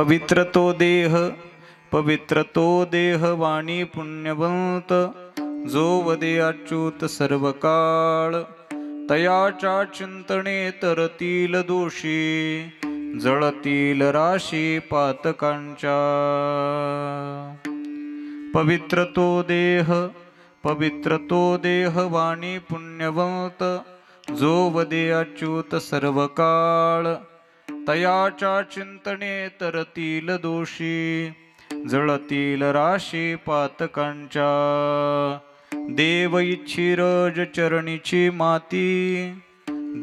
पवित्र तो देह वाणी पुण्यवंत, जो वदे अच्युत सर्व काळ. तयाच्या चिंतने तरतील दोषी, जळतील राशी पातकांच्या. पवित्र तो देह वाणी पुण्यवंत, जो वदे अच्युत सर्व काळ. तयाच्या चिंतने तरतील दोषी, जळतील राशी पातकांच्या. देव इच्छिरज चरणीची माती,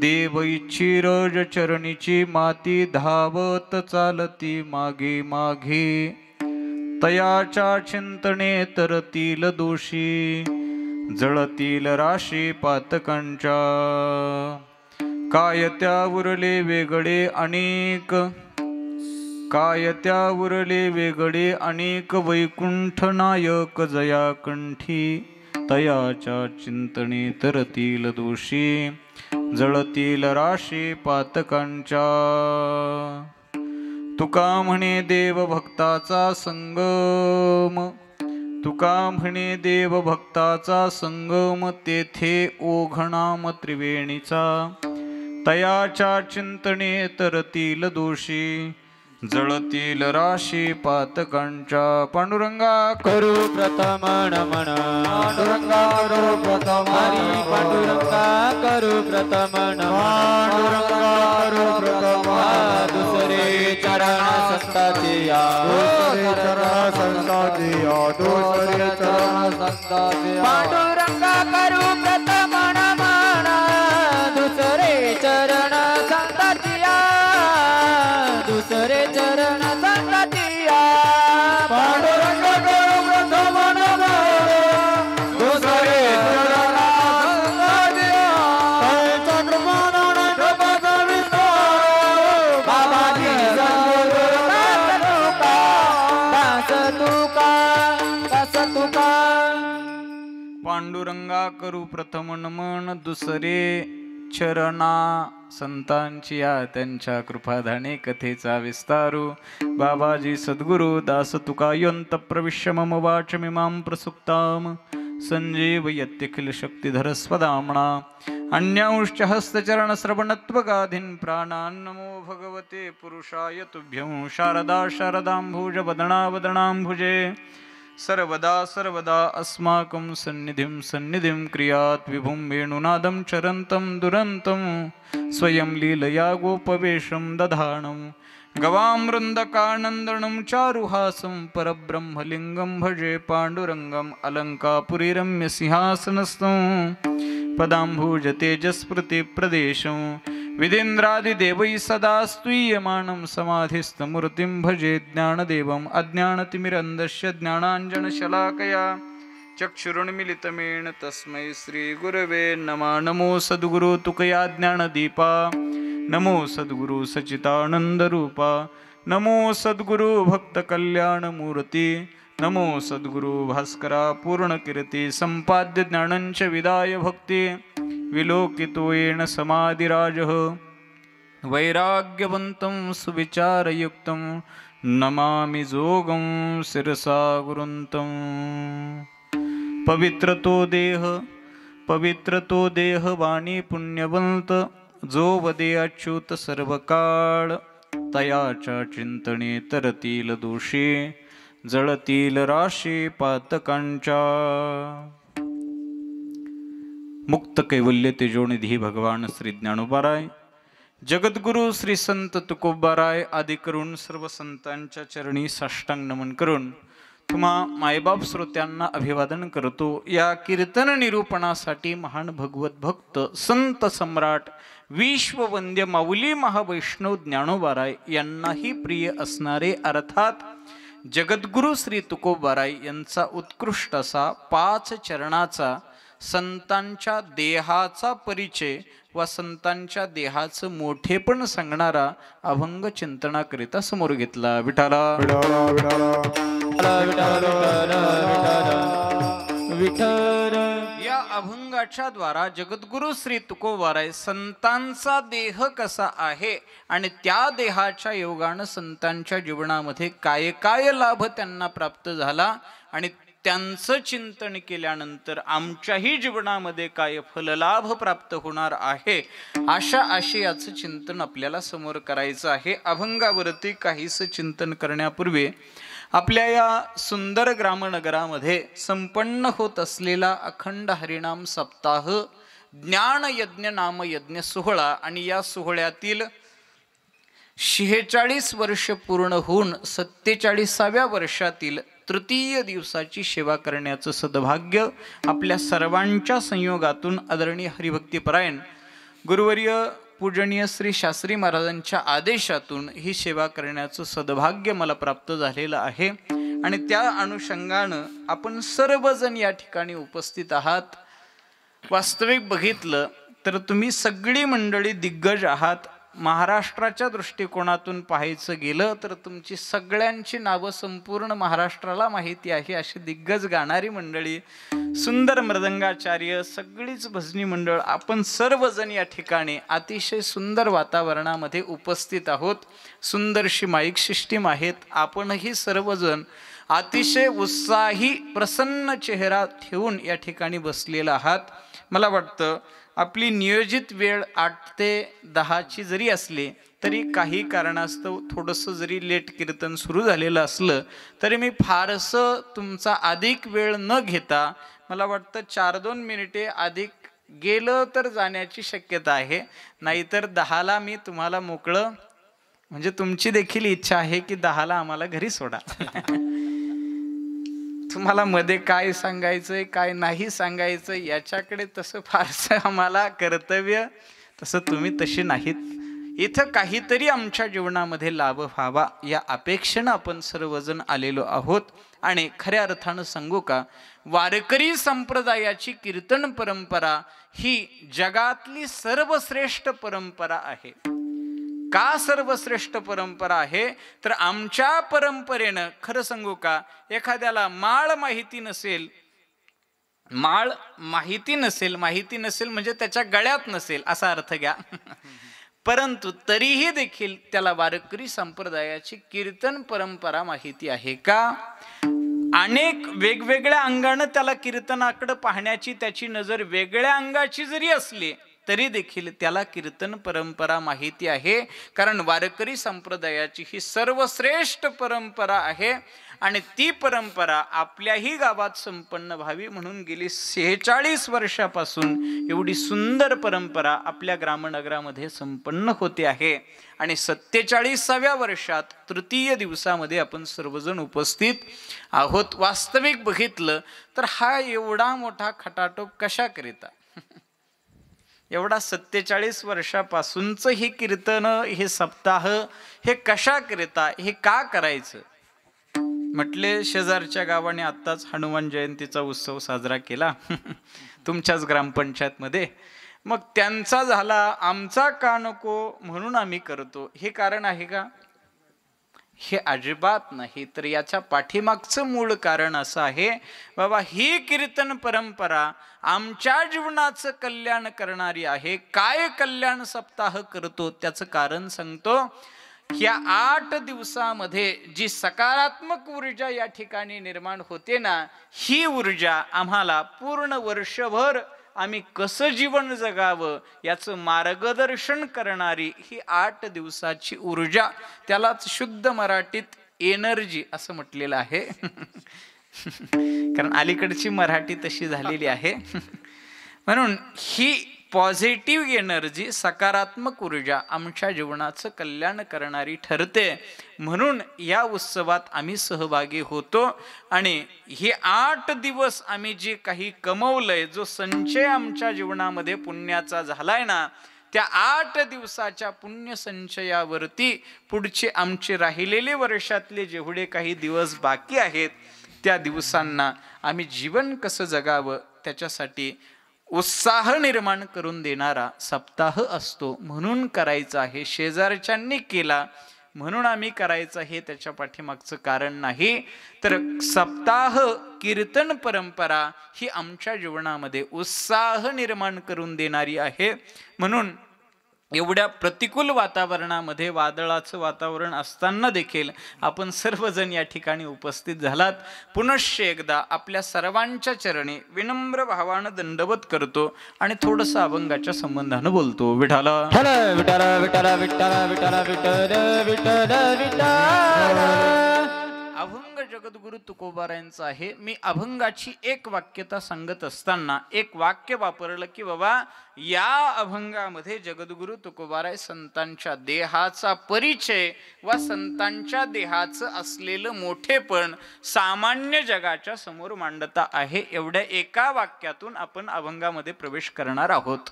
देव इच्छिरज चरणीची माती, धावत चालती मागे मागे. तयाच्या चिंतने तरतील दोषी, जळतील राशी पातकांच्या. काय त्या उरले वेगळे अनेक, काय त्या उरले वेगळे अनेक. वैकुंठ नायक जया कंठी, तयाच्या चिंतने तरतील दोषी, जळतील राशी पातकांच्या. तुका म्हणे देव भक्ताचा संगम, तुका म्हणे देव भक्ताचा संगम. तेथे ओघणाम त्रिवेणीचा, तयाच्या चिंतने तरतील दोषी, जळतील राशी पातकांच्या. पांडुरंगा करू प्रथम नमन, पांडुरंगा करू प्रथम हरी पांडुरंगा करू प्रथम नमन, पांडुरंगा करू प्रथम दुसरे चरण संताचे या, दुसरे चरण संताचे या, दुसरे चरण संताचे या. पांडुरंगा करू प्रथम नमन, दुसरे चरण संताचे या, दुसरे चरण संताचे या. पांडुरंगा करू प्रथम नमन, दुसरे चरण संताचे या. त्यांच्या कृपानाने कृपाचा विस्तार, बाबाजी दास तुका, दास तुका. पांडुरंगा करू प्रथम नमन, दुसरे चरणा संतांची या, त्यांच्या कृपाधाने कथेचा विस्तारू. बाबाजी सद्गुरु दास तुका यंत प्रविश्य मम वाचमिमां प्रसुप्ताम. संजीवयत्यखिल शक्तिधर स्वदामणा. अन्यांश्च हस्तचरण श्रवणत्वगाधीन प्राणान्. नमो भगवते पुरुषाय तुभ्यं. शारदा शारदाम्भुज वदना वदनाम्भुजे, सर्वदा सर्वदा अस्माकं सन्निधिं क्रियात्. विभुं वेणुनादं चरन्तं दुरन्तं, स्वयं लीलया गोपवेशं दधानं. गवामृन्दकानन्दनं चारुहासं, परब्रह्मलिङ्गं भजे पाण्डुरङ्गम्. अलङ्कापुरीरम्य सिंहासनस्थं, पदाम्भुज तेजस्फृतिप्रदेशं. विदेन्द्रादिदेवैः सदा स्तूयमानं, समाधिस्थमूर्तिं भजे ज्ञानदेवम्. अज्ञानतिमिरन्धस्य ज्ञानाञ्जनशलाकया, चक्षुरुन्मिलितमेन तस्मै श्रीगुरवे नमः. नमो सद्गुरु तुकया ज्ञानदीपा, नमो सद्गुरु सच्चिदानन्दरूपा, नमो सद्गुरु भक्तकल्याणमूर्ती, नमो सद्गुरु भास्करा पूर्णकीर्ती. संपाद्य ज्ञानञ्च विदाय भक्ति, विलोकितो येन समाधिराजः. वैराग्यवन्तं सुविचारयुक्तं, नमामि जोगं शिरसा गुरुन्तं. पवित्र तो देह वाणी पुण्यवंत, जो वदे अच्युत सर्व काळ. तयाच्या चिंतने तरतील दोषी, जळतील राशी पातकांच्या. मुक्त कैवल्य तेजोनिधी भगवान श्री ज्ञानोबाराय, जगद्गुरु श्री संत तुकोबाराय आदी करून सर्व संतांच्या चरणी साष्टांग नमन करून तुम्हा मायबाप श्रोत्यांना अभिवादन करतो. या कीर्तन निरूपणासाठी महान भगवत भक्त संत सम्राट विश्ववंद्य माऊली महावैष्णव ज्ञानोबाराय यांनाही प्रिय असणारे, अर्थात जगद्गुरु श्री तुकोबाराय यांचा उत्कृष्ट असा 5 चरणाचा संतांच्या देहाचा परिचय व संतांच्या देहाचं मोठेपण सांगणारा अभंग चिंतनाकरिता समोर घेतला. विठाला विठ्ठल या अभंग अभंगाच्या द्वारा जगद्गुरु श्री तुकोबाराय संतांचा देह कसा आहे आणि त्या देहाच्या योगानं संतांच्या जीवनामध्ये काय काय लाभ त्यांना प्राप्त झाला आणि त्यांचं चिंतन केल्यानंतर आमच्याही जीवनामध्ये काय फललाभ प्राप्त होणार आहे, अशा आशयाचं चिंतन आपल्याला समोर करायचं आहे. अभंगावरती काहीसं चिंतन करण्यापूर्वी आपल्या या सुंदर ग्रामनगरामध्ये संपन्न होत असलेला अखंड हरिनाम सप्ताह ज्ञानयज्ञ नामयज्ञ सोहळा आणि या सोहळ्यातील 46 वर्ष पूर्ण होऊन 47व्या वर्षातील तृतीय दिवसाची सेवा करण्याचं सद्भाग्य आपल्या सर्वांच्या संयोगातून आदरणीय हरिभक्तीपरायण गुरुवर्य पूजनीय श्री शास्त्री महाराजांच्या आदेशातून ही सेवा करण्याचं सद्भाग्य मला प्राप्त झालेलं आहे. आणि त्या अनुषंगानं आपण सर्वजण या ठिकाणी उपस्थित आहात. वास्तविक बघितलं तर तुम्ही सगळी मंडळी दिग्गज आहात. महाराष्ट्राच्या दृष्टिकोनातून पाहायचं गेलं तर तुमची सगळ्यांची नावं संपूर्ण महाराष्ट्राला माहिती आहे. अशी दिग्गज गाणारी मंडळी, सुंदर मृदंगाचार्य, सगळीच भजनी मंडळ, आपण सर्वजण या ठिकाणी अतिशय सुंदर वातावरणामध्ये उपस्थित आहोत. सुंदरशी माईक सिस्टीम आहेत. आपणही सर्वजण अतिशय उत्साही प्रसन्न चेहरा ठेवून या ठिकाणी बसलेला आहात. मला वाटतं आपली नियोजित वेळ 8 ते 10ची जरी असली तरी काही कारणास्तव थोडंसं जरी लेट कीर्तन सुरू झालेलं असलं तरी मी फारसं तुमचा अधिक वेळ न घेता, मला वाटतं 4-2 मिनिटे अधिक गेलं तर जाण्याची शक्यता आहे. नाहीतर 10ला मी तुम्हाला मोकळं, म्हणजे तुमची देखील इच्छा आहे की 10ला आम्हाला घरी सोडा. तुम्हाला मध्ये काय सांगायचंय काय नाही सांगायचं याच्याकडे तसं फारसं आम्हाला कर्तव्य, तसं तुम्ही तशी नाहीत. इथं काहीतरी आमच्या जीवनामध्ये लाभ व्हावा या अपेक्षेनं आपण सर्वजण आलेलो आहोत. आणि खऱ्या अर्थानं सांगू का, वारकरी संप्रदायाची कीर्तन परंपरा ही जगातली सर्वश्रेष्ठ परंपरा आहे. का सर्वश्रेष्ठ परंपरा आहे तर आमच्या परंपरेनं, खरं सांगू का, एखाद्याला माळ माहिती नसेल म्हणजे त्याच्या गळ्यात नसेल असा अर्थ घ्या, परंतु तरीही देखील त्याला वारकरी संप्रदायाची कीर्तन परंपरा माहिती आहे का? अनेक वेगवेगळ्या अंगानं त्याला कीर्तनाकडे पाहण्याची त्याची नजर वेगळ्या अंगाची जरी असली तरी देखील त्याला कीर्तन परंपरा माहिती आहे. कारण वारकरी संप्रदायाची ही सर्वश्रेष्ठ परंपरा आहे आणि ती परंपरा आपल्याही गावात संपन्न व्हावी म्हणून गेली 46 वर्षापासून एवढी सुंदर परंपरा आपल्या ग्रामनगरामध्ये संपन्न होते आहे. आणि 47व्या वर्षात तृतीय दिवसामध्ये आपण सर्वजण उपस्थित आहोत. वास्तविक बघितलं तर हा एवढा मोठा खटाटोप कशा करिता, एवढा 47 वर्षापासूनचं हे कीर्तन, हे सप्ताह, हे कशा करिता, हे का करायचं म्हटले. शेजारच्या गावाने आत्ताच हनुमान जयंतीचा उत्सव साजरा केला तुमच्याच ग्रामपंचायतमध्ये. मग त्यांचा झाला, आमचा का नको म्हणून आम्ही करतो, हे कारण आहे का? हे अजिबात नाही. तर याच्या पाठीमागचं मूळ कारण असं आहे, बाबा ही कीर्तन परंपरा आमच्या जीवनाचं कल्याण करणारी आहे. काय कल्याण सप्ताह करतो त्याचं कारण सांगतो. या 8 दिवसामध्ये जी सकारात्मक ऊर्जा या ठिकाणी निर्माण होते ना, ही ऊर्जा आम्हाला पूर्ण वर्षभर आम्ही कसं जीवन जगावं याचं मार्गदर्शन करणारी ही 8 दिवसाची ऊर्जा, त्यालाच शुद्ध मराठीत एनर्जी असं म्हटलेलं आहे. कारण अलीकडची मराठी तशी झालेली आहे. म्हणून ही पॉझिटिव्ह एनर्जी, सकारात्मक ऊर्जा आमच्या जीवनाचं कल्याण करणारी ठरते. म्हणून या उत्सवात आम्ही सहभागी होतो. आणि हे 8 दिवस आम्ही जे काही कमवलंय, जो संचय आमच्या जीवनामध्ये पुण्याचा झालाय ना, त्या 8 दिवसाच्या पुण्य संचयावरती पुढचे आमचे राहिलेले वर्षातले जेवढे काही दिवस बाकी आहेत त्या दिवसांना आम्ही जीवन कसं जगावं त्याच्यासाठी उत्साह निर्माण करून देणारा सप्ताह असतो. म्हणून करायचा आहे. शेजारच्यांनी केला म्हणून आम्ही करायचं हे त्याच्या पाठीमागचं कारण नाही, तर सप्ताह कीर्तन परंपरा ही आमच्या जीवनामध्ये उत्साह निर्माण करून देणारी आहे. म्हणून एवढ्या प्रतिकूल वातावरणामध्ये, वादळाचं वातावरण असताना देखील आपण सर्वजण या ठिकाणी उपस्थित झालात. पुनश्च एकदा आपल्या सर्वांच्या चरणी विनम्र भावानं दंडवत करतो आणि थोडंसं अभंगाच्या संबंधानं बोलतो. विठाला विठ्ठल विठ्ठल विठ्ठल विठ्ठल विठ्ठल विठ्ठल विठ्ठल. अभंग जगद्गुरु तुकोबारायांचं आहे. मी अभंगाची एक वाक्यता सांगत असताना एक वाक्य वापरलं की बाबा या अभंगामध्ये जगद्गुरु तुकोबाराय संतांच्या देहाचा परिचय व संतांच्या देहाचं असलेलं मोठेपण सामान्य जगाच्या समोर मांडता आहे. एवढ्या एका वाक्यातून आपण अभंगामध्ये प्रवेश करणार आहोत.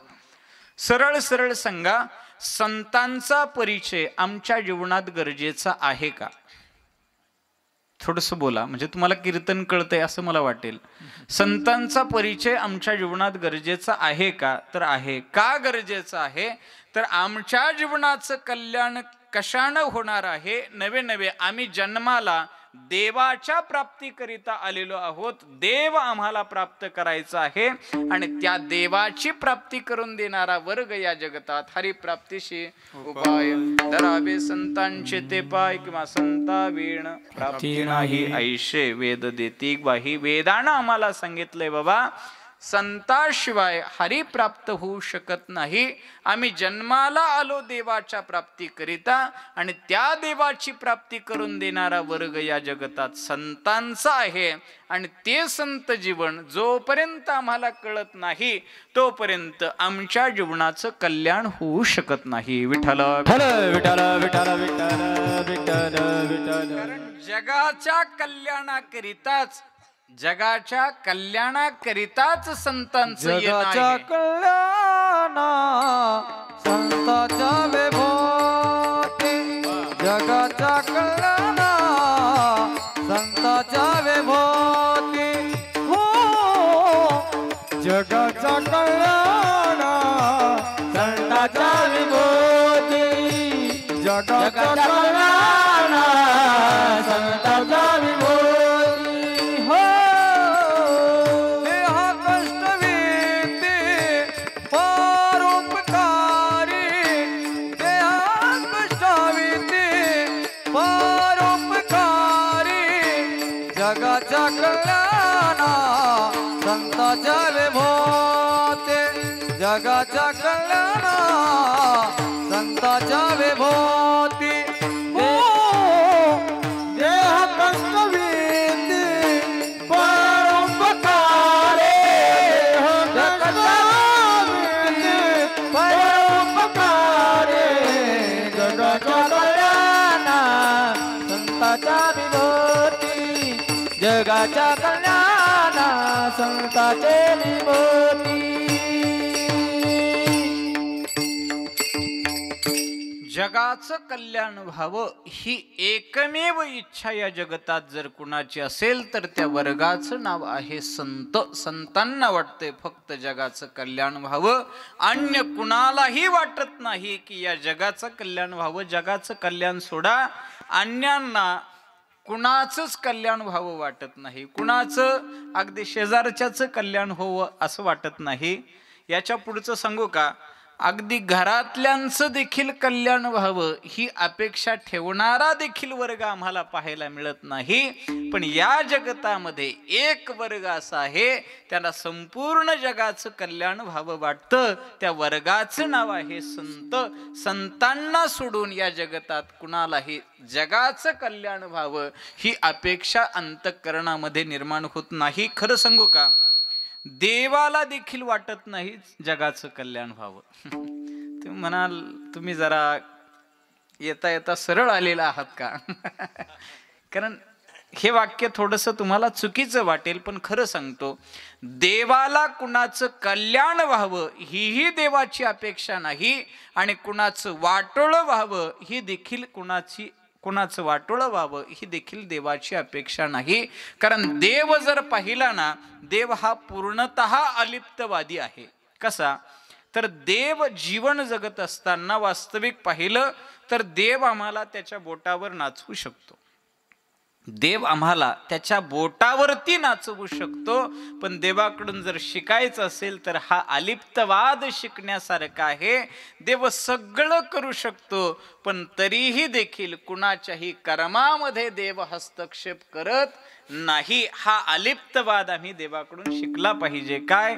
सरळ सरळ सांगा, संतांचा परिचय आमच्या जीवनात गरजेचा आहे का? थोडंसं बोला, म्हणजे तुम्हाला कीर्तन कळतंय असं मला वाटेल. संतांचा परिचय आमच्या जीवनात गरजेचा आहे का? तर आहे. का गरजेचं आहे? तर आमच्या जीवनाचं कल्याण कशानं होणार आहे? नवे नवे आम्ही जन्माला देवाच्या प्राप्तीकरिता आलेलो आहोत. देव आम्हाला प्राप्त करायचा आहे आणि त्या देवाची प्राप्ती करून देणारा वर्ग या जगतात हरिप्राप्तीशी उपाय धरावे संतांचे ते पाय, किंवा संता वीण प्राप्ती नाही ऐशे वेद देती ग्वाही. वेदानं आम्हाला सांगितलंय बाबा, संताशिवाय हरी प्राप्त होऊ शकत नाही. आम्ही जन्माला आलो देवाच्या प्राप्तीकरिता आणि त्या देवाची प्राप्ती करून देणारा वर्ग या जगतात संतांचा आहे. आणि ते संत जीवन जोपर्यंत आम्हाला कळत नाही तोपर्यंत आमच्या जीवनाचं कल्याण होऊ शकत नाही. विठ्ठल विठ्ठल विठ्ठल विठ्ठल विठ्ठल विठ्ठल. कारण जगाच्या कल्याणाकरिताच संतांचं येणं जगाच्या आहे. कल्याणा संतांच्या विभूती, जगाच्या कल्याणा संतांच्या विभूती. हो जगाच्या कल्याणा संतांच्या विभूती, जगाच्या कल्याणा संतांच्या विभूती. जगाच्या कल्याणा संतांच्या विभूती, जगाच्या कल्याणा संतांच्या विभूती. देह कष्टवीती परोपकारी, परोपकारी. जगाच्या कल्याणा संतांच्या विभूती, जगाच्या कल्याणा संतांचे विभूती. जगाचं कल्याण व्हावं ही एकमेव इच्छा या जगतात जर कुणाची असेल तर त्या वर्गाचं नाव आहे संत. संतांना वाटते फक्त जगाचं कल्याण व्हावं, अन्य कुणालाही वाटत नाही की या जगाचं कल्याण व्हावं. जगाचं कल्याण सोडा, अन्यांना कुणाचंच कल्याण व्हावं वाटत नाही, कुणाचं अगदी शेजारच्याचं कल्याण होवं असं वाटत नाही. याच्या पुढचं सांगू का? अगदी घरातल्यांचं देखील कल्याण व्हावं ही अपेक्षा ठेवणारा देखील वर्ग आम्हाला पाहायला मिळत नाही. पण या जगतामध्ये एक वर्ग असा आहे त्याला संपूर्ण जगाचं कल्याण व्हावं वाटतं. त्या वर्गाचं नाव आहे संत. संतांना सोडून या जगतात कुणालाही जगाचं कल्याण व्हावं ही अपेक्षा अंतःकरणामध्ये निर्माण होत नाही. खरं सांगू का? देवाला देखील वाटत नाही जगाचं कल्याण व्हावं. तुम्ही म्हणाल तुम्ही जरा येता येता सरळ आलेला आहात का? कारण हे वाक्य थोडंसं तुम्हाला चुकीचं वाटेल, पण खरं सांगतो, देवाला कुणाचं कल्याण व्हावं हीही देवाची अपेक्षा नाही आणि कुणाचं वाटोळं व्हावं ही देखील कुणाचं वाटोळं व्हावं ही देखील देवाची अपेक्षा नाही. कारण देव जर पाहिला ना, देव हा पूर्णतः अलिप्तवादी आहे. कसा? तर देव जीवन जगत असताना वास्तविक पाहिलं तर देव आम्हाला त्याच्या बोटावर नाचवू शकतो, देव आम्हाला त्याच्या बोटावरती नाचवू शकतो. पण देवाकडून जर शिकायचं असेल तर हा अलिप्तवाद शिकण्यासारखा आहे. देव सगळं करू शकतो, पण तरीही देखील कुणाच्याही कर्मामध्ये देव हस्तक्षेप करत नाही. हा अलिप्तवाद आम्ही देवाकडून शिकला पाहिजे. काय?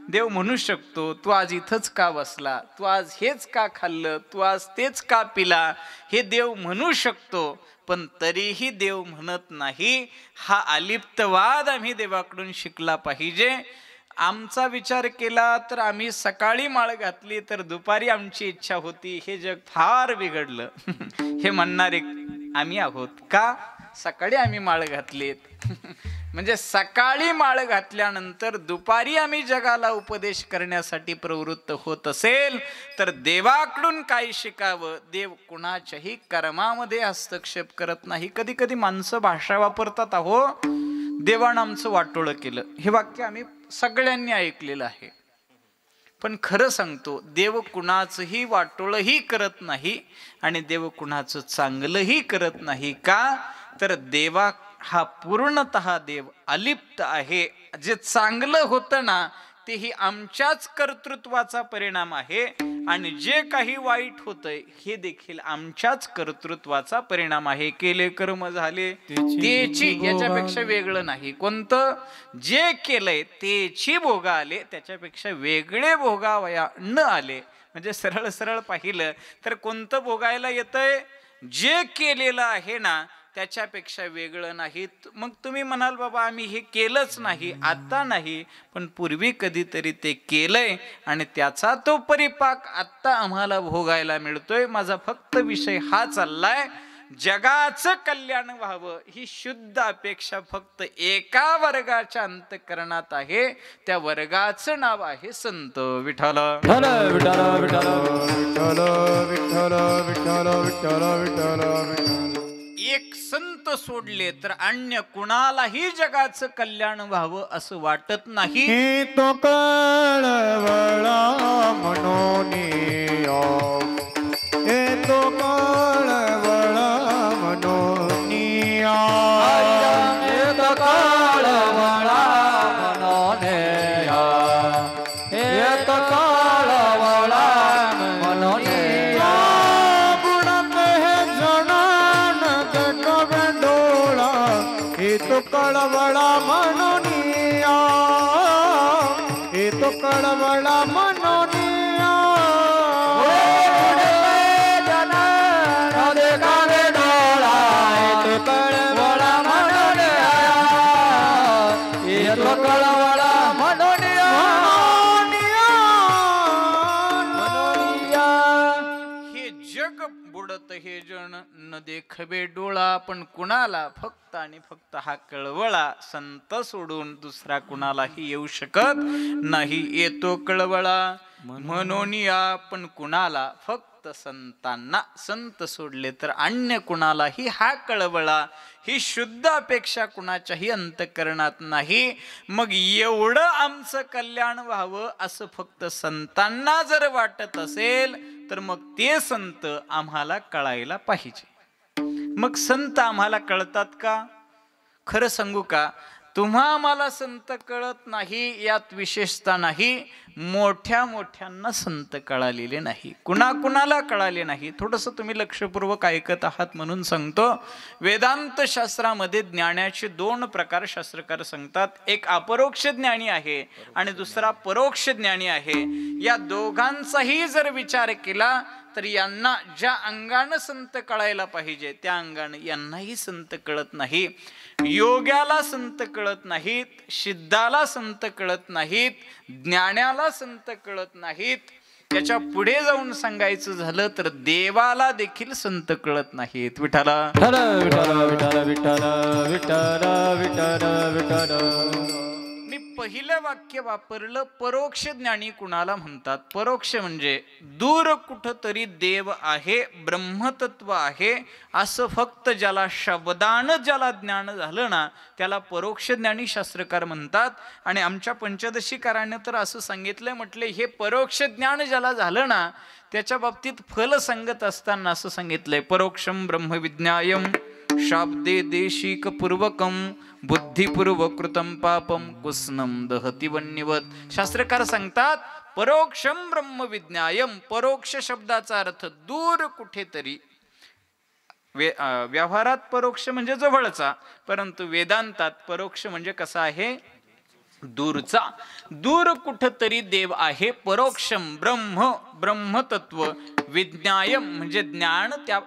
देव म्हणू शकतो, तू आज इथंच का बसला, तू आज हेच का खाल्लं, तू आज तेच का पिला, हे देव म्हणू शकतो, पण तरीही देव म्हणत नाही. हा अलिप्तवाद आम्ही देवाकडून शिकला पाहिजे. आमचा विचार केला तर आम्ही सकाळी माळ घातली तर दुपारी आमची इच्छा होती, हे जग फार बिघडलं हे म्हणणारे आम्ही आहोत का? सकाळी आम्ही माळ घातलीत म्हणजे सकाळी माळ घातल्यानंतर दुपारी आम्ही जगाला उपदेश करण्यासाठी प्रवृत्त होत असेल तर देवाकडून काय शिकावं? देव कुणाच्याही कर्मामध्ये हस्तक्षेप करत नाही. कधी कधी माणसं भाषा वापरतात, अहो देवानं आमचं वाटोळं केलं, हे वाक्य आम्ही सगळ्यांनी ऐकलेलं आहे. पण खरं सांगतो, देव कुणाचंही वाटोळंही करत नाही आणि देव कुणाचं चांगलंही करत नाही. का? तर देवा हा पूर्णतः देव अलिप्त आहे. जे चांगलं होतं ना तेही आमच्याच कर्तृत्वाचा परिणाम आहे आणि जे काही वाईट होतंय हे देखील आमच्याच कर्तृत्वाचा परिणाम आहे. केले कर्म झाले तेची, याच्यापेक्षा वेगळं नाही. कोणतं? जे केलंय तेची भोगा आले, त्याच्यापेक्षा वेगळे भोगावया न आले. म्हणजे सरळ सरळ पाहिलं तर कोणतं भोगायला येतंय? जे केलेलं आहे ना त्याच्यापेक्षा वेगळं नाही. मग तुम्ही म्हणाल बाबा आम्ही हे केलंच नाही, आता नाही, पण पूर्वी कधीतरी ते केलंय आणि त्याचा तो परिपाक आत्ता आम्हाला भोगायला मिळतोय. माझा फक्त विषय हा चाललाय, जगाचं कल्याण व्हावं ही शुद्ध अपेक्षा फक्त एका वर्गाच्या अंतःकरणात आहे. त्या वर्गाचं नाव आहे संत विठ्ठल. विठ्ठल विठ्ठल विठ्ठल विठ्ठल विठ्ठल विठ्ठल विठ्ठल विठ्ठल. एक संत सोडले तर अन्य कुणालाही जगाचं कल्याण व्हावं असं वाटत नाही. हे तो कळवळा मनोनिया, हे तो कळवळा मनोनिया, हे तो कळवळा मनोनिया, हे तो कळवळा मनोनिया. हे तो कळवळा मनोनिया, हे तो कळवळा मनोनिया. जना देखावे डोळा, हे तो कळवळा मनोनिया, हे तो कळवळा मनोनिया, मनोनिया. हे जग बुडत हे जण न देखवे डोळा, पण कुणाला? फक्त आणि फक्त हा कळवळा संत सोडून दुसरा कुणालाही येऊ शकत नाही. येतो कळवळा मनोनिया, पण कुणाला? फक्त संतांना. संत सोडले तर अन्य कुणालाही हा कळवळा ही शुद्ध अपेक्षा कुणाच्याही अंतःकरणात नाही. मग एवढं आमचं कल्याण व्हावं असं फक्त संतांना जर वाटत असेल तर मग ते संत आम्हाला कळायला पाहिजे. मग संत आम्हाला कळतात का? खरं सांगू का, तुम्हा आम्हाला संत कळत नाही यात विशेषता नाही. मोठ्या मोठ्यांना संत कळालेले नाही. कुणाकुणाला कळाले नाही थोडंसं तुम्ही लक्षपूर्वक ऐकत आहात म्हणून सांगतो. वेदांत शास्त्रामध्ये ज्ञानाचे दोन प्रकार शास्त्रकार सांगतात. एक अपरोक्ष ज्ञानी आहे आणि दुसरा परोक्ष ज्ञानी आहे. या दोघांचाही जर विचार केला तर यांना ज्या अंगानं संत कळायला पाहिजे त्या अंगानं यांनाही संत कळत नाही. योग्याला संत कळत नाहीत, सिद्धाला संत कळत नाहीत, ज्ञानाला संत कळत नाहीत. त्याच्या पुढे जाऊन सांगायचं झालं तर देवाला देखील संत कळत नाहीत. विठ्ठला विठ्ठल विठ्ठल विठ्ठल विठ्ठल विठ्ठल विठ्ठल. मी पहिलं वाक्य वापरलं, परोक्ष ज्ञानी कुणाला म्हणतात? परोक्ष म्हणजे दूर कुठंतरी देव आहे, ब्रह्मतत्व आहे असं फक्त ज्याला शब्दानं ज्याला ज्ञान झालं ना त्याला परोक्ष ज्ञानी शास्त्रकार म्हणतात. आणि आमच्या पंचदशीकाराने तर असं सांगितलं, म्हटले हे परोक्ष ज्ञान ज्याला झालं ना त्याच्या बाबतीत फल सांगत असताना असं सांगितलंय, परोक्षम ब्रह्मविज्ञायम शाब्दे देशिक पूर्वकम बुद्धिपूर्वकृतम पापम कुस्नम दहती वन्यवत. शास्त्रकार सांगतात परोक्षम ब्रह्मविज्ञायम, परोक्ष शब्दाचा अर्थ दूर कुठेतरी. व्यवहारात परोक्ष म्हणजे जवळचा, परंतु वेदांतात परोक्ष म्हणजे कसा आहे? दूरचा. दूर कुठतरी देव आहे. परोक्षम ब्रह्म, ब्रह्मतत्व. विज्ञायम म्हणजे ज्ञान त्या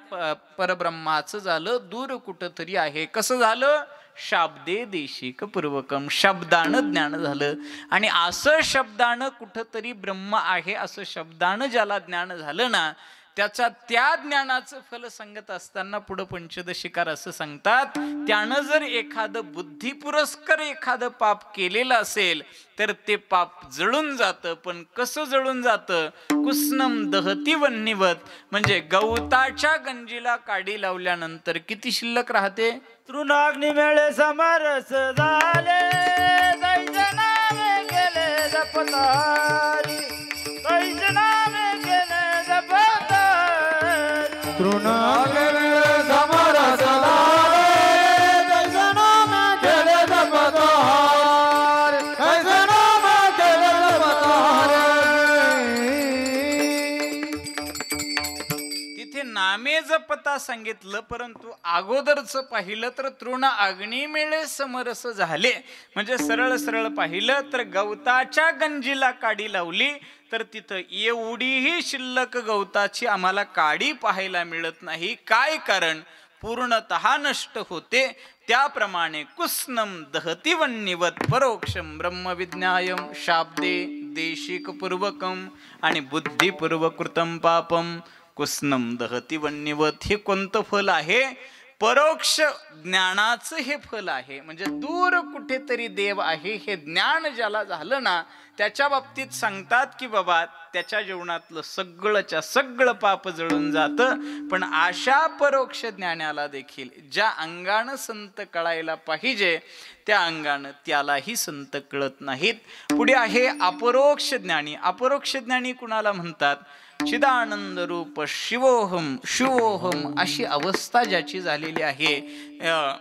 परब्रह्माचं झालं, दूर कुठतरी आहे. कसं झालं? शाब्दे देशिक पूर्वकम, शब्दानं ज्ञान झालं. आणि असं शब्दानं कुठतरी ब्रह्म आहे असं शब्दानं ज्याला ज्ञान झालं ना त्याचा त्या ज्ञानाचं फल सांगत असताना पुढं पंचदशीकार असं सांगतात, त्यानं जर एखादं बुद्धिपुरस्कर एखादं पाप केलेलं असेल तर ते पाप जळून जातं. पण कसं जळून जातं? कुस्नम दहती वन्यवत, म्हणजे गवताच्या गंजीला काडी लावल्यानंतर किती शिल्लक राहते? तृणाग्नी मेळे समरस झाले, दैचे नामे गेले जपतारी, दैचे नामे गेले जपतारी. तृणाग्नी मेळे समरस झाले, दैचे नामे गेले जपतारी, दैचे नामे गेले जपतारी. तिथे नामे जपता सांगितलं, परंतु अगोदरच पाहिलं तर तृण अग्नी मेळे समरस झाले, म्हणजे सरळ सरळ पाहिलं तर गवताच्या गंजीला काडी लावली तर तिथं एवढीही शिल्लक गवताची आम्हाला काडी पाहायला मिळत नाही. काय कारण? पूर्णतः नष्ट होते. त्याप्रमाणे कुस्नम दहती वन्यवत, परोक्षम ब्रह्मविज्ञायम शाब्दे देशिक पूर्वकम आणि बुद्धिपूर्वकृतम पापम कुस्नम दहती वन्यवत. हे कोणतं फल आहे? परोक्ष ज्ञानाचं हे फल आहे. म्हणजे दूर कुठेतरी देव आहे हे ज्ञान ज्याला झालं ना त्याच्या बाबतीत सांगतात की बाबा त्याच्या जीवनातलं सगळंच्या सगळं पाप जळून जातं. पण अशा परोक्ष ज्ञानाला देखील ज्या अंगानं संत कळायला पाहिजे त्या अंगानं त्यालाही संत कळत नाहीत. पुढे आहे अपरोक्ष ज्ञानी. अपरोक्ष ज्ञानी कुणाला म्हणतात? चिदानंद रूप शिवोहम शिवोहम अशी अवस्था ज्याची झालेली आहे,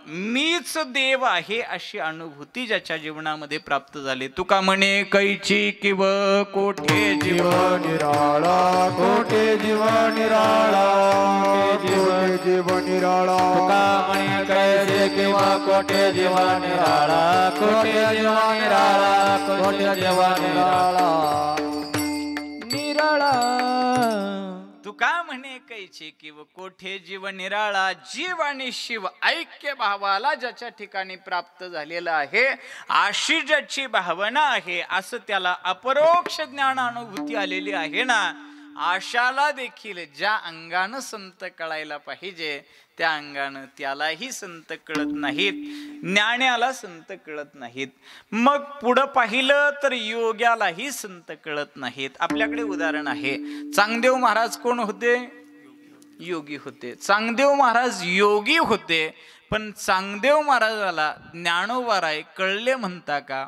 मीच देव आहे अशी अनुभूती ज्याच्या जीवनामध्ये प्राप्त झाली. तुका म्हणे कैची किव कोठे जीव निराळा, कोठे जीव निराळा, जीव निराळा. तुका म्हणे कैसे किंवा कोठे जीव निराळा, कोठे जीव निराळा, कोठे जीव निराळा. निराळा तुका म्हणे कैचे किव कोठे जीव निराळा. जीव आणि शिव ऐक्य भावाला ज्याच्या ठिकाणी प्राप्त झालेला आहे अशी ज्याची भावना आहे असं त्याला अपरोक्ष ज्ञान अनुभूती आलेली आहे ना, आशाला देखील ज्या अंगानं संत कळायला पाहिजे त्या अंगानं त्यालाही संत कळत नाहीत, ज्ञानाला संत कळत नाहीत. मग पुढं पाहिलं तर योग्यालाही संत कळत नाहीत. आपल्याकडे उदाहरण आहे. चांगदेव महाराज कोण होते? योगी होते. चांगदेव महाराज योगी होते, पण चांगदेव महाराजाला ज्ञानोबाराय कळले म्हणता का?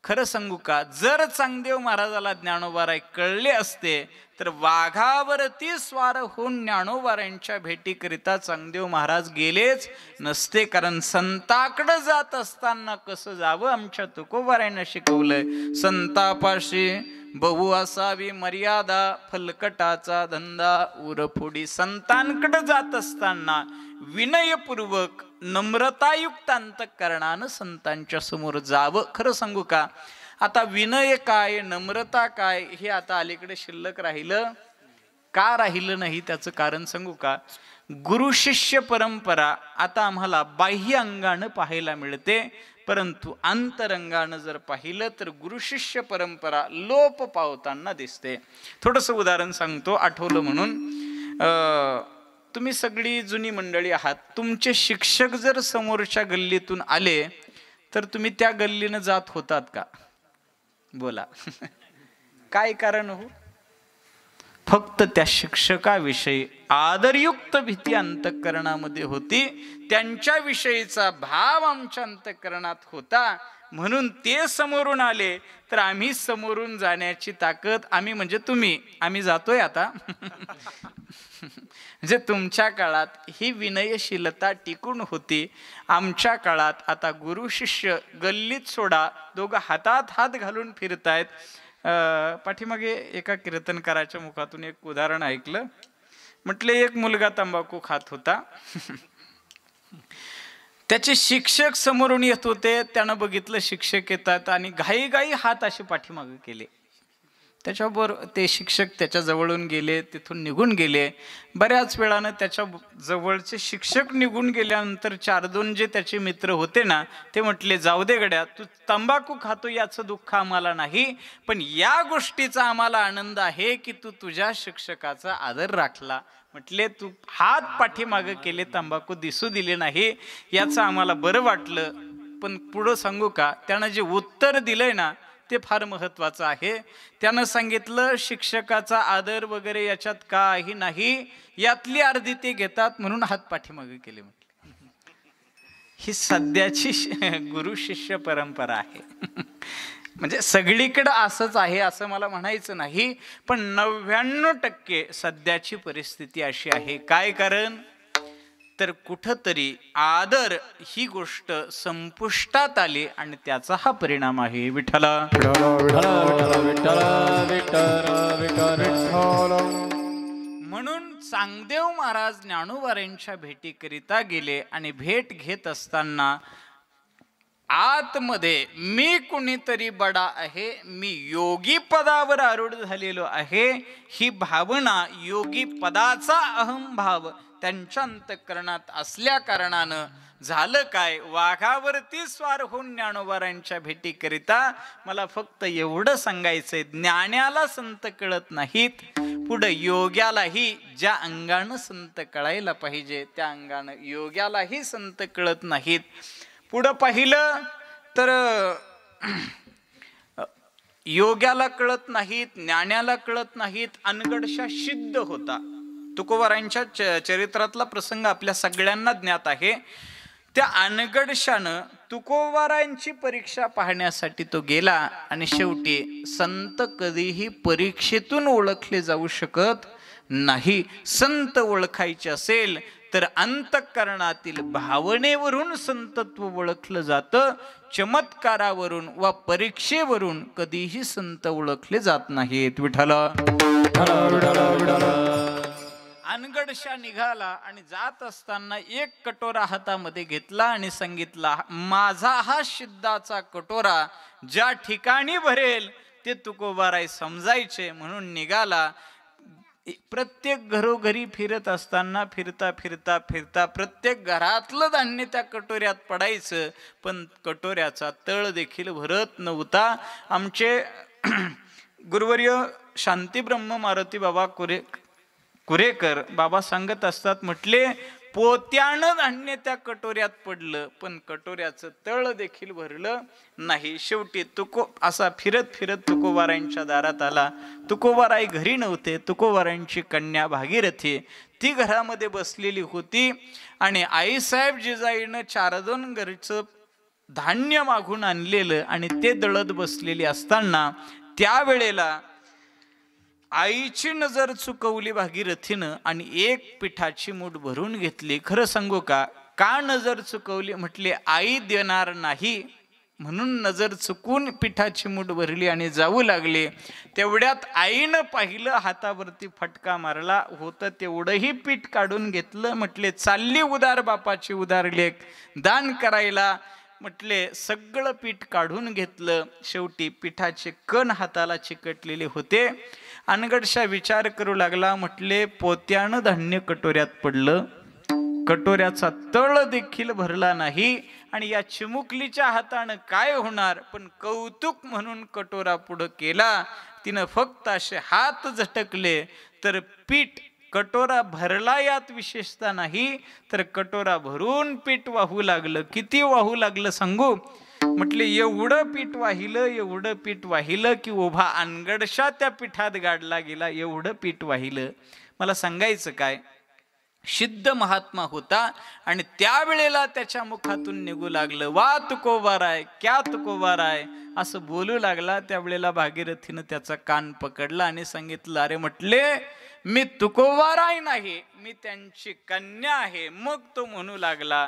खरं सांगू का, जर चांगदेव महाराजाला ज्ञानोबाराय कळले असते तर वाघावरती स्वार होऊन ज्ञानोबारायांच्या भेटीकरिता चांगदेव महाराज गेलेच नसते. कारण संताकडे जात असताना कसं जावं आमच्या तुकोबारायांना शिकवलंय. संतापाशी बहु असावी मर्यादा, फलकटाचा धंदा उरफोडी. संतांकडे जात असताना विनयपूर्वक नम्रतायुक्त अंतःकरणानं संतांच्या समोर जावं. खरं सांगू का, आता विनय काय नम्रता काय हे आता अलीकडे शिल्लक राहिलं. का राहिलं नाही त्याचं कारण सांगू का? गुरु शिष्य परंपरा आता आम्हाला बाह्य अंगानं पाहायला मिळते, परंतु अंतरंगानं जर पाहिलं तर गुरु शिष्य परंपरा लोप पावताना दिसते. थोडंसं उदाहरण सांगतो आठवलं म्हणून. तुम्ही सगळी जुनी मंडळी आहात. तुमचे शिक्षक जर समोरच्या गल्लीतून आले तर तुम्ही त्या गल्लीनं जात होतात का? बोला. काय कारण हो? फक्त त्या शिक्षकाविषयी आदरयुक्त भीती अंतःकरणामध्ये होती, त्यांच्याविषयीचा भाव आमच्या अंतःकरणात होता, म्हणून ते समोरून आले तर आम्ही समोरून जाण्याची ताकद, आम्ही म्हणजे तुम्ही, आम्ही जातोय आता. म्हणजे तुमच्या काळात ही विनयशीलता टिकून होती, आमच्या काळात आता गुरु शिष्य गल्लीत सोडा, दोघं हातात हात घालून फिरतायत. पाठीमागे एका कीर्तनकाराच्या मुखातून एक उदाहरण ऐकलं. म्हटले एक मुलगा तंबाखू खात होता, त्याचे शिक्षक समोरून येत होते, त्यानं बघितलं शिक्षक येतात आणि घाईघाई हात असे पाठीमागे केले. त्याच्याबरोबर ते शिक्षक त्याच्या जवळून गेले, तिथून निघून गेले. बऱ्याच वेळानं त्याच्या जवळचे शिक्षक निघून गेल्यानंतर 4-2 जे त्याचे मित्र होते ना, ते म्हटले जाऊ दे गड्या, तू तंबाखू खातो याचं दुःख आम्हाला नाही, पण या गोष्टीचा आम्हाला आनंद आहे की तू तुझ्या शिक्षकाचा आदर राखला. म्हटले तू हात पाठीमागे केले, तंबाखू दिसू दिले नाही, याचं आम्हाला बरं वाटलं. पण पुढं सांगू का, त्यानं जे उत्तर दिलंय ना ते फार महत्वाचं आहे. त्यानं सांगितलं शिक्षकाचा आदर वगैरे याच्यात काही नाही, यातली अर्धी ते घेतात म्हणून हात पाठीमागे केले. म्हटले ही सध्याची गुरु शिष्य परंपरा आहे. म्हणजे सगळीकडं असंच आहे असं मला म्हणायचं नाही, पण 99% सध्याची परिस्थिती अशी आहे. काय कारण? तर कुठंतरी आदर ही गोष्ट संपुष्टात आली आणि त्याचा हा परिणाम आहे. विठ्ठला म्हणून चांगदेव महाराज ज्ञानोबारांच्या भेटीकरिता गेले आणि भेट घेत असताना आतमध्ये मी कुणीतरी बडा आहे, मी योगी पदावर आरूढ झालेलो आहे, ही भावना, योगी पदाचा अहंभाव त्यांच्या अंतःकरणात असल्या कारणानं झालं काय, वाघावरती स्वार होऊन ज्ञानोबारांच्या भेटीकरिता. मला फक्त एवढं सांगायचंय, ज्ञानाला संत कळत नाहीत, पुढं योग्यालाही ज्या अंगानं संत कळायला पाहिजे त्या अंगानं योग्यालाही संत कळत नाहीत. पुढं पाहिलं तर योग्याला कळत नाहीत, ज्ञानाला कळत नाहीत, अनगडशा सिद्ध होता. तुकोबारांच्या चरित्रातला प्रसंग आपल्या सगळ्यांना ज्ञात आहे. त्या अनगडशानं तुकोबारांची परीक्षा पाहण्यासाठी तो गेला आणि शेवटी संत कधीही परीक्षेतून ओळखले जाऊ शकत नाही. संत ओळखायचे असेल तर अंतःकरणातील भावनेवरून संतत्व ओळखलं जातं, चमत्कारावरून वा परीक्षेवरून कधीही संत ओळखले जात नाहीत. विठ्ठला अनगडशा निघाला आणि जात असताना एक कटोरा हातामध्ये घेतला आणि सांगितला, माझा हा सिद्धाचा कटोरा ज्या ठिकाणी भरेल ते तुकोबाराय समजायचे, म्हणून निघाला. प्रत्येक घरोघरी फिरत असताना फिरता फिरता फिरता प्रत्येक घरातलं धान्य त्या कटोऱ्यात पडायचं, पण कटोऱ्याचा तळ देखील भरत नव्हता. आमचे गुरुवर्य शांतीब्रह्म मारुती बाबा कुरेकर बाबा सांगत असतात, म्हटले पोत्यानं धान्य त्या कटोऱ्यात पडलं पण कटोऱ्याचं तळ देखील भरलं नाही. शेवटी असा फिरत फिरत तुकोबारांच्या दारात आला. तुकोबाराई घरी नव्हते. तुकोबारांची कन्या भागीरथी ती घरामध्ये बसलेली होती आणि आईसाहेब जिजाईनं 4-2 घरचं धान्य मागून आणलेलं आणि ते दळत बसलेली असताना त्यावेळेला आईची नजर चुकवली भागीरथीनं आणि एक पिठाची मूठ भरून घेतली. खरं सांगू का नजर चुकवली? म्हटले आई देणार नाही म्हणून नजर चुकून पिठाची मूठ भरली आणि जाऊ लागले. तेवढ्यात आईनं पाहिलं, हातावरती फटका मारला, होतं तेवढंही पीठ काढून घेतलं. म्हटले चालली उदार बापाची उदार लेक दान करायला. म्हटले सगळं पीठ काढून घेतलं. शेवटी पिठाचे कण हाताला चिकटलेले होते. अनगडशा विचार करू लागला. म्हटले पोत्यानं धान्य कटोऱ्यात पडलं, कटोऱ्याचा तळ देखील भरला नाही आणि या चिमुकलीच्या हातानं काय होणार. पण कौतुक म्हणून कटोरा पुढं केला. तिनं फक्त असे हात झटकले तर पीठ, कटोरा भरला यात विशेषता नाही तर कटोरा भरून पीठ वाहू लागलं. किती वाहू लागलं सांगू? म्हटले एवढं पीठ वाहिलं, एवढं पीठ वाहिलं की उभा अनगडशा त्या पीठात गाडला गेला. एवढं पीठ वाहिलं. मला सांगायचं काय, सिद्ध महात्मा होता आणि त्यावेळेला त्याच्या मुखातून निघू लागलं, वा तुकोबाराय, क्या तुकोबाराय असं बोलू लागला. त्यावेळेला भागीरथीनं त्याचा कान पकडला आणि सांगितलं, अरे म्हटले मी तुकोबाराय नाही, मी त्यांची कन्या आहे. मग तो म्हणू लागला,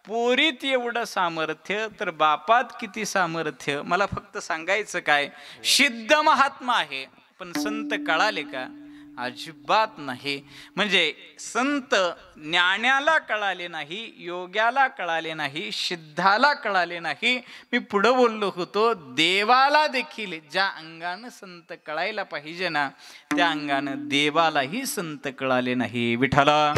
पोरीत एवढं सामर्थ्य तर बापात किती सामर्थ्य. मला फक्त सांगायचं काय, सिद्ध महात्मा आहे पण संत कळाले का? अजिबात नाही. म्हणजे संत ज्ञानाला कळाले नाही, योग्याला कळाले नाही, सिद्धाला कळाले नाही. मी पुढं बोललो होतो, देवाला देखील ज्या अंगानं संत कळायला पाहिजे ना, त्या अंगानं देवालाही संत कळाले नाही. विठ्ठला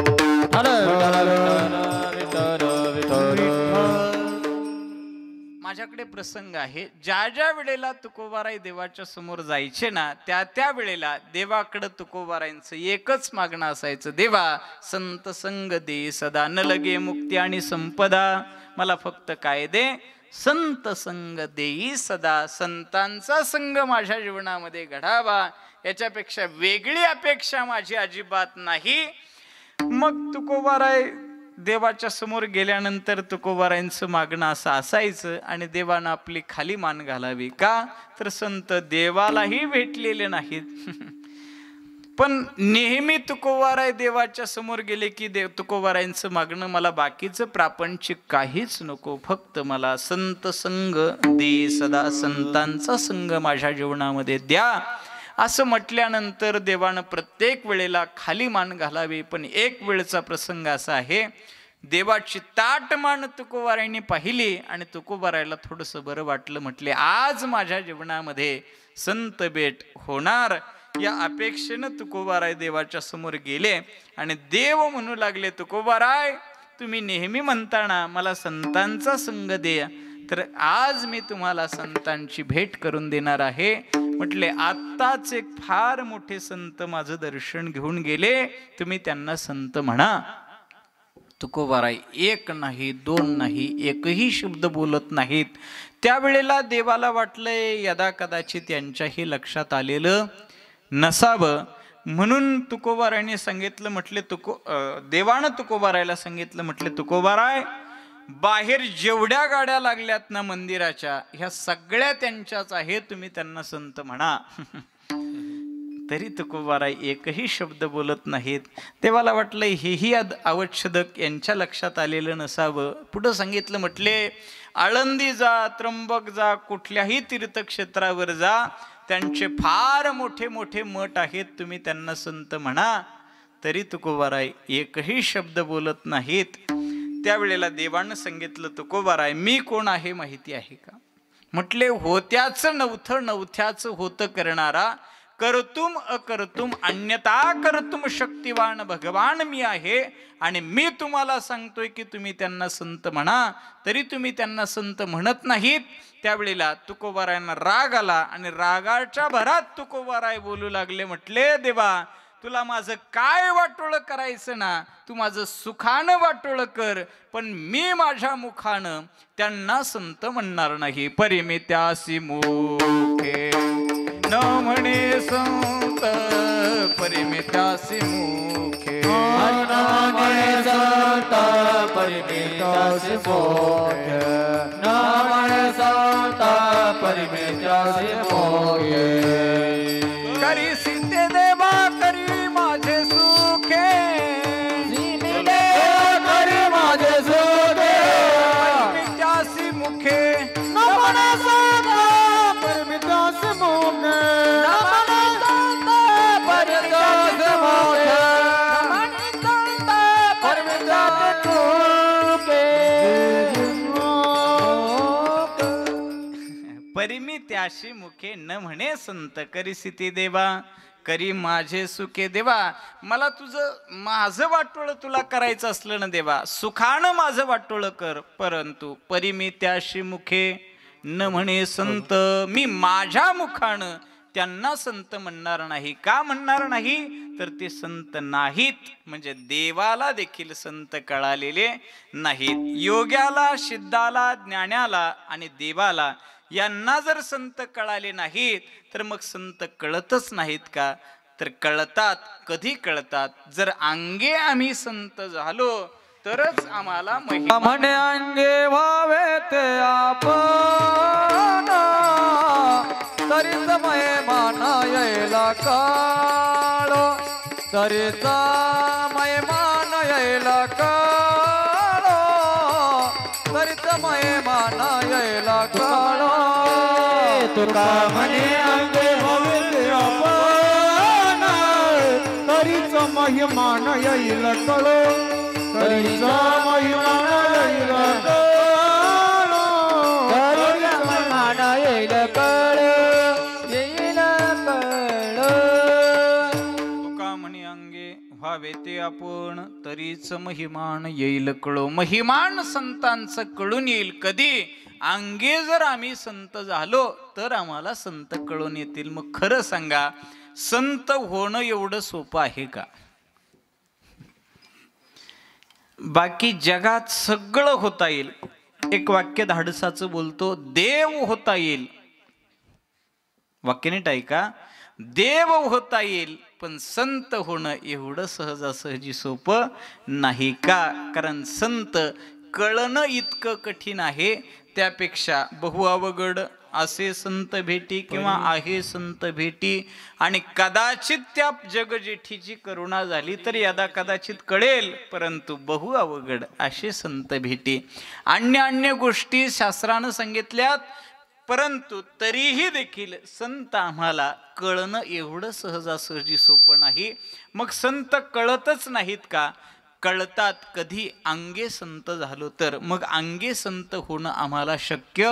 माझ्याकडे प्रसंग आहे. ज्या ज्या वेळेला तुकोबाराय देवाच्या समोर जायचे ना, त्या त्या वेळेला देवाकडं तुकोबारायांचं एकच मागणं असायचं, देवा संत संग दे सदा, न लगे मुक्ती आणि संपदा. मला फक्त काय दे, संत संग देई सदा. संतांचा संग माझ्या जीवनामध्ये घडावा, याच्यापेक्षा वेगळी अपेक्षा माझी अजिबात नाही. मग तुकोबाराय देवाच्या समोर गेल्यानंतर तुकोबारायांचं मागणं असं असायचं आणि देवानं आपली खाली मान घालावी. का तर संत देवालाही भेटलेले नाहीत. पण नेहमी तुकोबाराय देवाच्या समोर गेले की तुकोबारायांचं मागणं, मला बाकीचं प्रापंचिक काहीच नको, फक्त मला संत संग दे सदा, संतांचा संग माझ्या जीवनामध्ये द्या असं म्हटल्यानंतर देवानं प्रत्येक वेळेला खाली मान घालावी. पण एक वेळचा प्रसंग असा आहे, देवाची ताट मान तुकोबारायांनी पाहिली आणि तुकोबारायला थोडंसं बरं वाटलं. म्हटले आज माझ्या जीवनामध्ये संत भेट होणार या अपेक्षेनं तुकोबाराय देवाच्या समोर गेले आणि देव म्हणू लागले, तुकोबाराय तुम्ही नेहमी म्हणताना मला संतांचा संग दे, तर आज मी तुम्हाला संतांची भेट करून देणार आहे. म्हटले आत्ताच एक फार मोठे संत माझं दर्शन घेऊन गेले, तुम्ही त्यांना संत म्हणा. तुकोबाराय एक नाही, दोन नाही, एकही शब्द बोलत नाहीत. त्यावेळेला देवाला वाटलंय यदा कदाचित यांच्याही लक्षात आलेलं नसावं, म्हणून तुकोबारायने सांगितलं, म्हटले देवानं तुकोबारायला सांगितलं, म्हटले तुकोबाराय बाहेर जेवढ्या गाड्या लागल्यात ना मंदिराच्या, ह्या सगळ्या त्यांच्याच आहे, तुम्ही त्यांना संत म्हणा. तरी तुकोबाराय एकही शब्द बोलत नाहीत. देवाला वाटलं हेही अवच्छदक यांच्या लक्षात आलेलं नसावं. पुढं सांगितलं, म्हटले आळंदी जा, त्र्यंबक जा, कुठल्याही तीर्थक्षेत्रावर जा, त्यांचे फार मोठे मोठे मठ आहेत, तुम्ही त्यांना संत म्हणा. तरी तुकोबाराय एकही शब्द बोलत नाहीत. त्यावेळेला देवानं सांगितलं, तुकोबाराय मी कोण आहे माहिती आहे का? म्हटले होत्याचं नवथं, नवथ्याचं होतं करणारा, करतुम अकर्तुम अन्यथा करतुम शक्तिवान भगवान मी आहे. आणि मी तुम्हाला सांगतोय की तुम्ही त्यांना संत म्हणा, तरी तुम्ही त्यांना संत म्हणत नाहीत. त्यावेळेला तुकोबारायांना राग आला आणि रागाच्या भरात तुकोबाराय बोलू लागले, म्हटले देवा तुला माझं काय वाटोळं करायचं ना, तू माझं सुखानं वाटोळं कर, पण मी माझ्या मुखानं त्यांना संत म्हणणार नाही. परिमित्यासी मुखे न म्हणे संत, परिमित्यासी मुखे न म्हणे संत, परिमित्यासी मुखे न म्हणे संत, परिमित्यासी मुखे. करी सिद्धे देवा करी माझे सुखे, करी माझे सुखे, परिमित्यासी मुखे न म्हणे संत, परिमित्यासी मुखे न म्हणे संत, परिमित्यासी मुखे न म्हणे संत, परिमित्यासी मुखे. परिमित्यासी मुखे न म्हणे संत, करी सिद्धे देवा करी माझे सुखे. देवा मला तुझं माझं वाटोळं तुला करायचं असलं ना देवा, सुखानं माझं वाटोळं कर, परंतु परिमित्याशी मुखे न म्हणे संत, मी माझ्या मुखानं त्यांना संत म्हणणार नाही. का म्हणणार नाही? तर ते संत नाहीत, म्हणजे देवाला देखील संत कळालेले नाहीत. योग्याला, सिद्धाला, ज्ञानाला आणि देवाला यांना जर संत कळाले नाहीत तर मग संत कळतच नाहीत का? तर कळतात. कधी कळतात? जर अंगे आम्ही संत झालो तरच आम्हाला महिमा. म्हणे अंगे व्हावे ते आपण तरीच महिमान येला काळ, तरीच महिमान येला काळ, तरीच महिमान येला काळ. तुका म्हणे अंगे व्हावे ते आपण तरीच महिमान येईल कळ, तरीच महिमान येईल कळ, तरीच महिमान येईल कळ, येईल कळ. तुका म्हणे अंगे व्हावे ते आपण तरीच महिमान येईल कळो. महिमान संतांचं कळून येईल कधी? अंगे जर आम्ही संत झालो तर आम्हाला संत कळून येतील. मग खरं सांगा, संत होणं एवढं सोपं आहे का? बाकी जगात सगळं होता येईल. एक वाक्य धाडसाचं बोलतो, देव होता येईल. वाक्य नीट ऐका, देव होता येईल, पण संत होणं एवढं सहजासहजी सोपं नाही. का? कारण संत कळणं इतकं कठीण आहे, त्यापेक्षा बहु अवघड असे संत भेटी किंवा आहे संत भेटी. आणि कदाचित त्या जगजेठीची करुणा झाली तर यदा कदाचित कळेल, परंतु बहु अवघड असे संत भेटी. अन्य गोष्टी शास्त्रानं सांगितल्यात, परंतु तरीही देखील संत आम्हाला कळणं एवढं सहजासहजी सोपं नाही. मग संत कळतच नाहीत का? कळतात कधी? अंगे संत झालो तर. मग अंगे संत होणं आम्हाला शक्य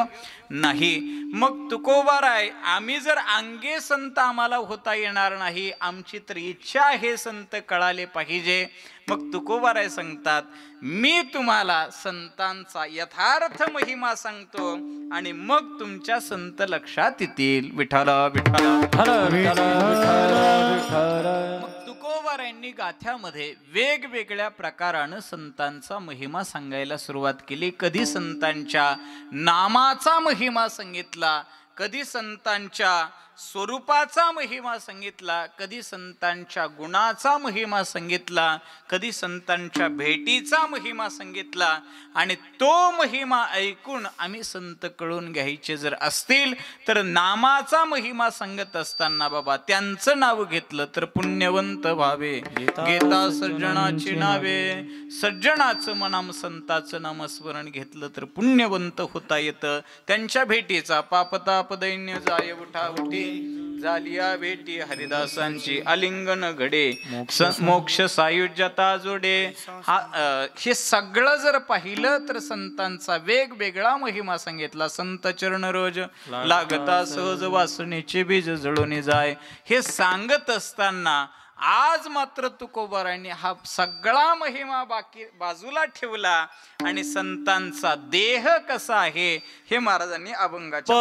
नाही. मग तुकोबाराय, आम्ही जर अंगे संत आम्हाला होता येणार नाही, आमची तर इच्छा आहे संत कळाले पाहिजे. मग तुकोबाराय सांगतात, मी तुम्हाला संतांचा यथार्थ महिमा सांगतो आणि मग तुमच्या संत लक्षात येतील. विठ्ठल विठ्ठल. मग तुकोबारायांनी गाथ्यामध्ये वेगवेगळ्या प्रकारानं संतांचा महिमा सांगायला सुरुवात केली. कधी संतांच्या नामाचा महिमा सांगितला, कधी संतांच्या स्वरूपाचा महिमा सांगितला, कधी संतांच्या गुणाचा महिमा सांगितला, कधी संतांच्या भेटीचा महिमा सांगितला. आणि तो महिमा ऐकून आम्ही संत कळून घ्यायचे जर असतील तर नामाचा महिमा सांगत असताना बाबा त्यांचं नाव घेतलं तर पुण्यवंत व्हावे. घेता सज्जनाची नावे, सज्जनाचं मनाम संताचं नामस्मरण घेतलं तर पुण्यवंत होता येतं. त्यांच्या भेटीचा पापताप दैन्य जाय उठा उठी, झालिया भेटी हरिदासांची आलिंगन घडे, मोक्ष सायुज्यता जोडे. हे सगळं जर पाहिलं तर संतांचा वेगवेगळा महिमा सांगितला. संत चरण रोज लागता सहज वासनेचे बीज जळून जाय. हे सांगत असताना आज मात्र तुकोबारायांनी हा सगळा महिमा बाजूला ठेवला आणि संतांचा देह कसा आहे हे महाराजांनी अभंगाच्या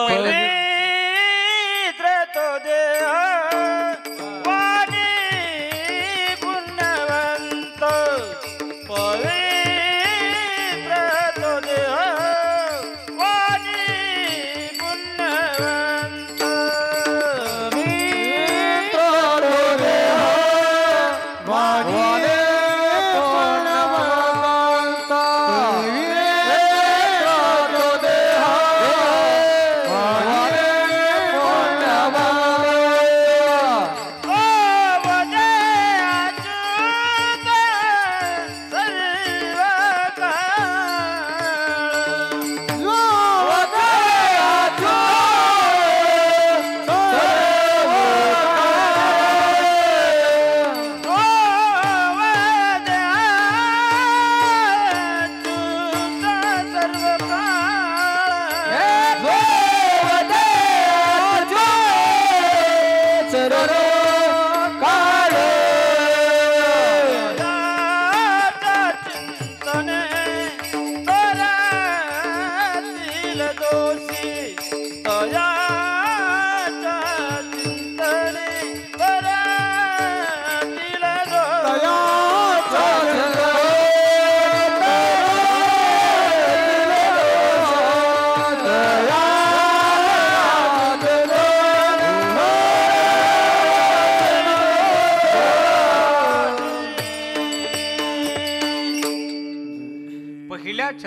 तो देह वाणी पुण्यवंत, पवित्र तो देह वाणी पुण्यवंत. मित्र तो देह वाणी पुण्यवंत, मित्र तो देह वाणी पुण्यवंत.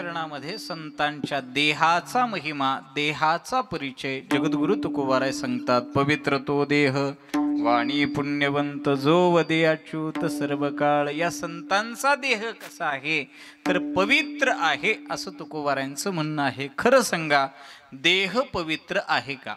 प्रकरणामध्ये संतांच्या देहाचा महिमा, देहाचा परिचय जगद्गुरु तुकोबाराय सांगतात. पवित्र तो देह वाणी पुण्यवंत जो वदे अच्युत सर्व काळ. या संतांचा देह कसा आहे तर पवित्र आहे असं तुकोबारायांचं म्हणणं आहे. खरं सांगा, देह पवित्र आहे का?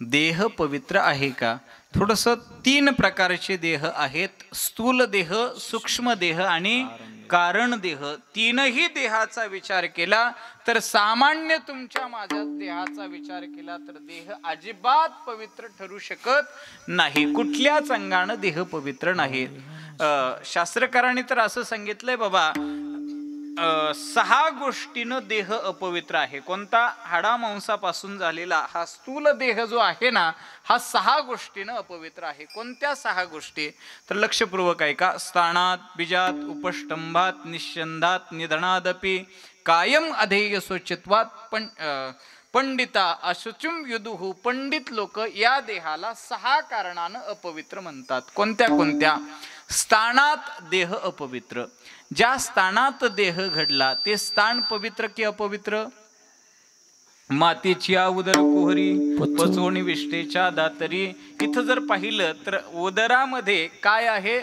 देह पवित्र आहे का? थोडंसं 3 प्रकारचे देह आहेत. स्थूल देह, सूक्ष्म देह आणि कारण देह. 3ही देहाचा विचार केला तर सामान्य तुमच्या माझ्या देहाचा विचार केला तर देह अजिबात पवित्र ठरू शकत नाही. कुठल्याच अंगानं देह पवित्र नाही. शास्त्रकारांनी तर असं सांगितलंय बाबा, 6 गोष्टीनं देह अपवित्र आहे. कोणता? हाडामांसापासून झालेला हा स्थूल देह जो आहे ना, हा 6 गोष्टीनं अपवित्र आहे. कोणत्या 6 गोष्टी? तर लक्षपूर्वक ऐका. स्थानात, बीजात, उपष्टंभात, निश्चंदात, निधनादपि कायम अधेय स्वच्छत्वात पंडिता अशुचुम युदुहु. पंडित लोक या देहाला 6 कारणानं अपवित्र म्हणतात. कोणत्या कोणत्या? स्थानात देह अपवित्र. ज्या स्थानात देह घडला ते स्थान पवित्र की अपवित्र? मातीची उदर कुहरी पचवणी विष्टेच्या दातरी. इथं जर पाहिलं तर उदरामध्ये काय आहे?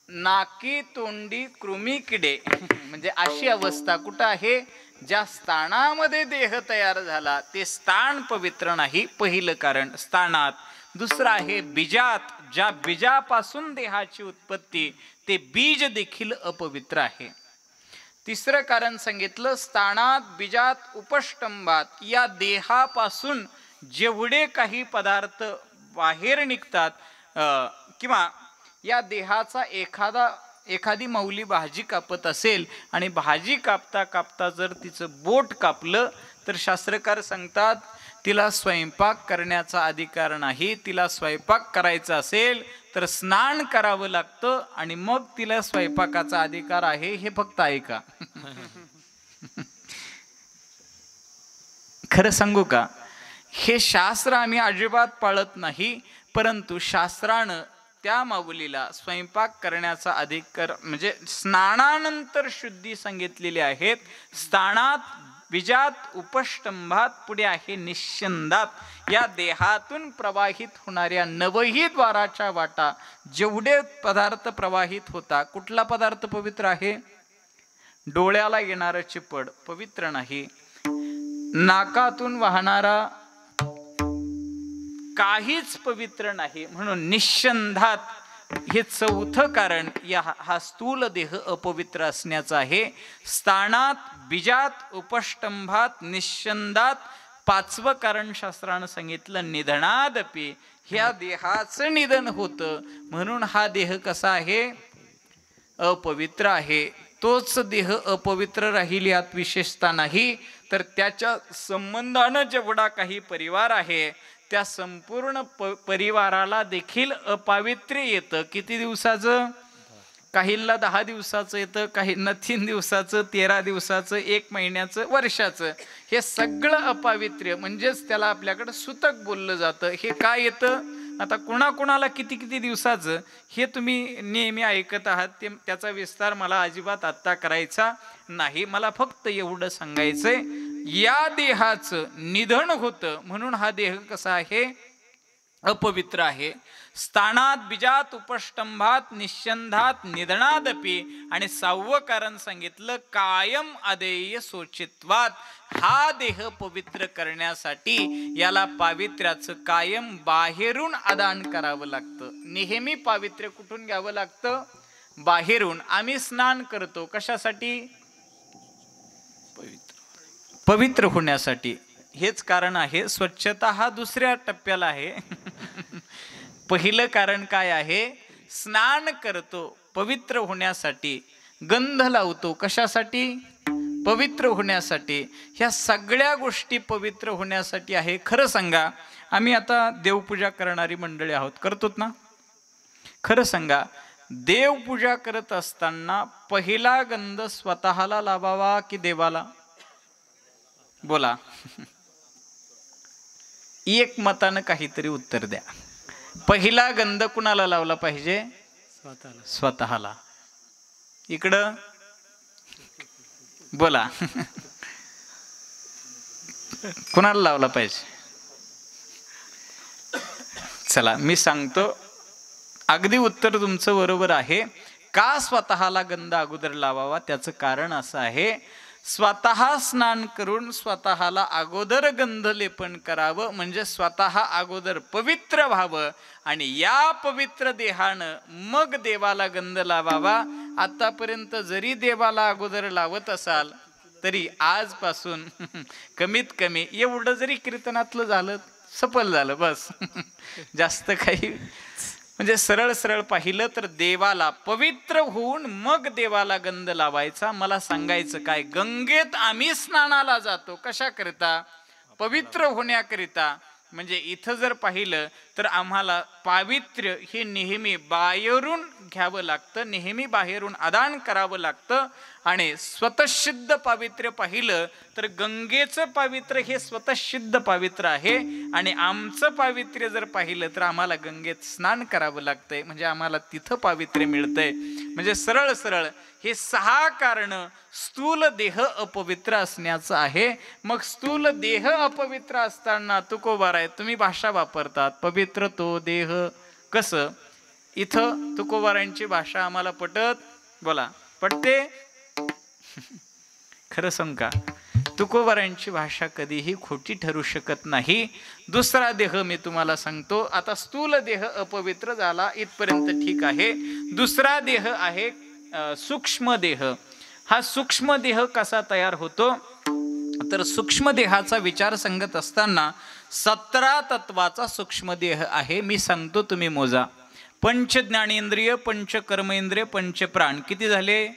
नाकी तोंडी कृमी किडे. म्हणजे अशी अवस्था कुठं आहे? ज्या स्थानामध्ये देह तयार झाला ते स्थान पवित्र नाही. पहिलं कारण स्थानात. दुसरं आहे बीजात. ज्या बीजापासून देहाची उत्पत्ती ते बीज देखील अपवित्र आहे. तिसरं कारण सांगितलं स्थानात, बीजात, उपष्टंभात. या देहापासून जेवढे काही पदार्थ बाहेर निघतात किंवा या देहाचा एखादी माऊली भाजी कापत असेल आणि भाजी कापता कापता जर तिचं बोट कापलं तर शास्त्रकार सांगतात तिला स्वयंपाक करण्याचा अधिकार नाही. तिला स्वयंपाक करायचा असेल तर स्नान करावं लागतं आणि मग तिला स्वयंपाकाचा अधिकार आहे. हे फक्त ऐका. खरं सांगू का, हे शास्त्र आम्ही अजिबात पाळत नाही, परंतु शास्त्रानं त्या माऊलीला स्वयंपाक करण्याचा अधिकार म्हणजे स्नानानंतर शुद्धी सांगितलेली आहेत. स्थानात, बीजात, उपष्टंभात, पुढे आहे निश्चंदात. या देहातून प्रवाहित होणाऱ्या 9ही द्वाराच्या वाटा जेवढे पदार्थ प्रवाहित होता. कुठला पदार्थ पवित्र आहे? डोळ्याला येणारं चिपड पवित्र नाही. नाकातून वाहणारा काहीच पवित्र नाही. म्हणून निश्चंदात हे 4थं कारण हा स्थूल देह अपवित्र असण्याचा आहे. स्थानात, बीजात, उपष्टंभात, निश्चंदात. 5वं कारण शास्त्रानं सांगितलं निधनादपि. ह्या देहाचं निधन होतं म्हणून हा देह कसा आहे? अपवित्र आहे. तोच देह अपवित्र राहील यात विशेषता नाही, तर त्याच्या संबंधानं जेवढा काही परिवार आहे त्या संपूर्ण परिवाराला देखील अपावित्र्य येतं. किती दिवसाचं? काहींना 10 दिवसाचं येतं, काहींना 3 दिवसाचं, 13 दिवसाचं, 1 महिन्याचं, वर्षाचं. हे सगळं अपावित्र्य म्हणजेच त्याला आपल्याकडं सुतक बोललं जातं. हे काय येतं? आता कुणाकुणाला किती किती दिवसाचं हे तुम्ही नेहमी ऐकत आहात. त्याचा विस्तार मला अजिबात आत्ता करायचा नाही. मला फक्त एवढं सांगायचंय, या देहाचं निधन होतं म्हणून हा देह कसा आहे? अपवित्र आहे. स्थानात, बीजात, उपष्टंभात, निश्चंदात, निधनादपि. आणि 6वं कारण सांगितलं कायम अदेय सोचित्वात. हा देह पवित्र करण्यासाठी याला पावित्र्याचं कायम बाहेरून आदान करावं लागतं. नेहमी पावित्र्य कुठून घ्यावं लागतं? बाहेरून. आम्ही स्नान करतो कशासाठी? पवित्र होण्यासाठी. हेच कारण आहे. स्वच्छता हा दुसऱ्या टप्प्याला आहे. पहिलं कारण काय आहे? स्नान करतो पवित्र होण्यासाठी. गंध लावतो कशासाठी? पवित्र होण्यासाठी. ह्या सगळ्या गोष्टी पवित्र होण्यासाठी आहे. खरं सांगा, आम्ही आता देवपूजा करणारी मंडळी आहोत, करतोत ना? खरं सांगा, देवपूजा करत असताना पहिला गंध स्वतःला लावावा की देवाला? बोला. एक मतानं काहीतरी उत्तर द्या. पहिला गंध कुणाला लावला पाहिजे? स्वतःला. इकडं बोला. कुणाला लावला पाहिजे? चला मी सांगतो, अगदी उत्तर तुमचं बरोबर आहे. का स्वतःला गंध अगोदर लावावा? त्याचं कारण असं आहे, स्वतः स्नान करून स्वतःला अगोदर गंध लेपन करावं, म्हणजे स्वतः अगोदर पवित्र व्हावं आणि या पवित्र देहानं मग देवाला गंध लावावा. आतापर्यंत जरी देवाला अगोदर लावत असाल तरी आजपासून कमीत कमी एवढं जरी कीर्तनातलं झालं, सफल झालं बस. जास्त काही म्हणजे सरळ सरळ पाहिलं तर देवाला पवित्र होऊन मग देवाला गंध लावायचा. मला सांगायचं काय, गंगेत आम्ही स्नानाला जातो कशाकरिता? पवित्र होण्याकरिता. म्हणजे इथं जर पाहिलं तर आम्हाला पावित्र्य हे नेहमी बाहेरून घ्यावं लागतं, नेहमी बाहेरून आदान करावं लागतं. आणि स्वतःसिद्ध पावित्र्य पाहिलं तर गंगेचं पावित्र्य हे स्वतःसिद्ध पावित्र्य आहे. आणि आमचं पावित्र्य जर पाहिलं तर आम्हाला गंगेत स्नान करावं लागतंय, म्हणजे आम्हाला तिथं पावित्र्य मिळतंय. म्हणजे सरळ सरळ हे 6 कारण स्थूल देह अपवित्र असण्याचं आहे. मग स्थूल देह अपवित्र असताना तुकोबाराय तुम्ही भाषा वापरतात, पवित्र तो देह. कसं? इथं तुकोबारायांची भाषा आम्हाला पटत? बोला, पटते? खरं सांग का, तुकोबारायांची भाषा कधीही खोटी ठरू शकत नाही. दुसरा देह मी तुम्हाला सांगतो. आता स्थूल देह अपवित्र झाला इथपर्यंत ठीक आहे. दुसरा देह आहे सूक्ष्म देह. हा सूक्ष्म देह कसा तयार होतो? तर सूक्ष्म देहाचा विचार सांगत असताना 17 तत्वाचा सूक्ष्म देह आहे. मी सांगतो, तुम्ही मोजा. पंच ज्ञानेंद्रिय, पंच कर्मेंद्रिय, पंच प्राण किती झाले?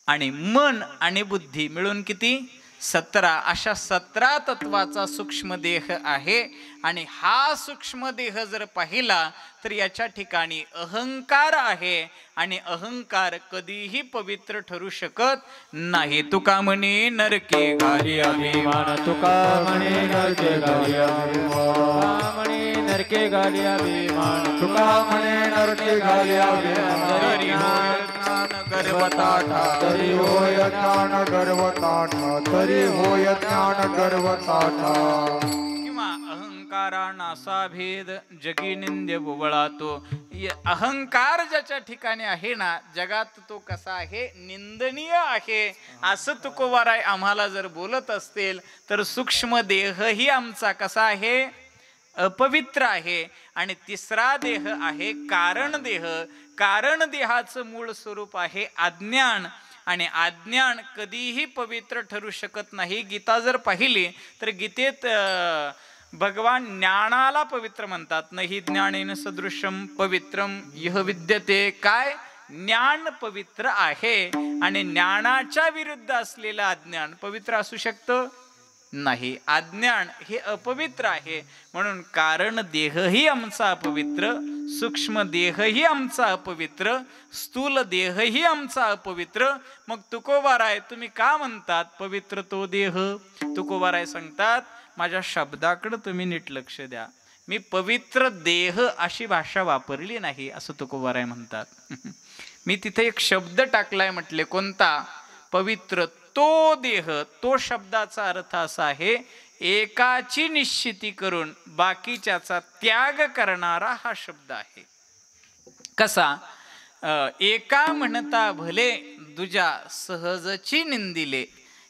आणि मन आणि बुद्धी मिळून किती? 17. अशा 17 तत्वाचा सूक्ष्म देह आहे. आणि हा सूक्ष्म देह जर पाहिला तर याच्या ठिकाणी अहंकार आहे. आणि अहंकार कधीही पवित्र ठरू शकत नाही. तुका म्हणे नरके घाली अभिमान, तुका म्हणे नरके घाली अभिमान, म्हणे नरके घाली अभिमान, तुका म्हणे नरके घाली अभिमान. गर्वताठा तरी होय ज्ञान गर्वताठा, तरी होय ज्ञान गर्वताठा. किंवा अहंकारा नासा भेद जगी निंद्य बुबळातो. अहंकार ज्याच्या ठिकाणी आहे ना, जगात तो कसा आहे? निंदनीय आहे. असं तुकोबाराय आम्हाला जर बोलत असतील तर सूक्ष्म देहही आमचा कसा आहे? अपवित्र आहे. आणि तिसरा देह आहे कारण देह. कारण देहाचं मूळ स्वरूप आहे अज्ञान. आणि अज्ञान कधीही पवित्र ठरू शकत नाही. गीता जर पाहिली तर गीतेत भगवान ज्ञानाला पवित्र म्हणतात. नहि ज्ञानेन सदृशम पवित्रम यह विद्यते. काय? ज्ञान पवित्र आहे. आणि ज्ञानाच्या विरुद्ध असलेलं अज्ञान पवित्र असू शकतं नाही. अज्ञान हे अपवित्र आहे. म्हणून कारण देहही आमचा अपवित्र, सूक्ष्म देहही आमचा अपवित्र, स्थूल देहही आमचा अपवित्र. मग तुकोबाराय तुम्ही का म्हणतात पवित्र तो देह? तुकोबाराय सांगतात, माझ्या शब्दाकडे तुम्ही नीट लक्ष द्या. मी पवित्र देह अशी भाषा वापरली नाही असं तुकोबाराय म्हणतात. मी तिथे एक शब्द टाकलाय, म्हटले कोणता? पवित्र तो देह. तो शब्दाचा अर्थ असा आहे, एकाची निश्चिती करून बाकीच्याचा त्याग करणारा हा शब्द आहे. कसा? एका म्हणता भले दुजा सहजची निंदिले.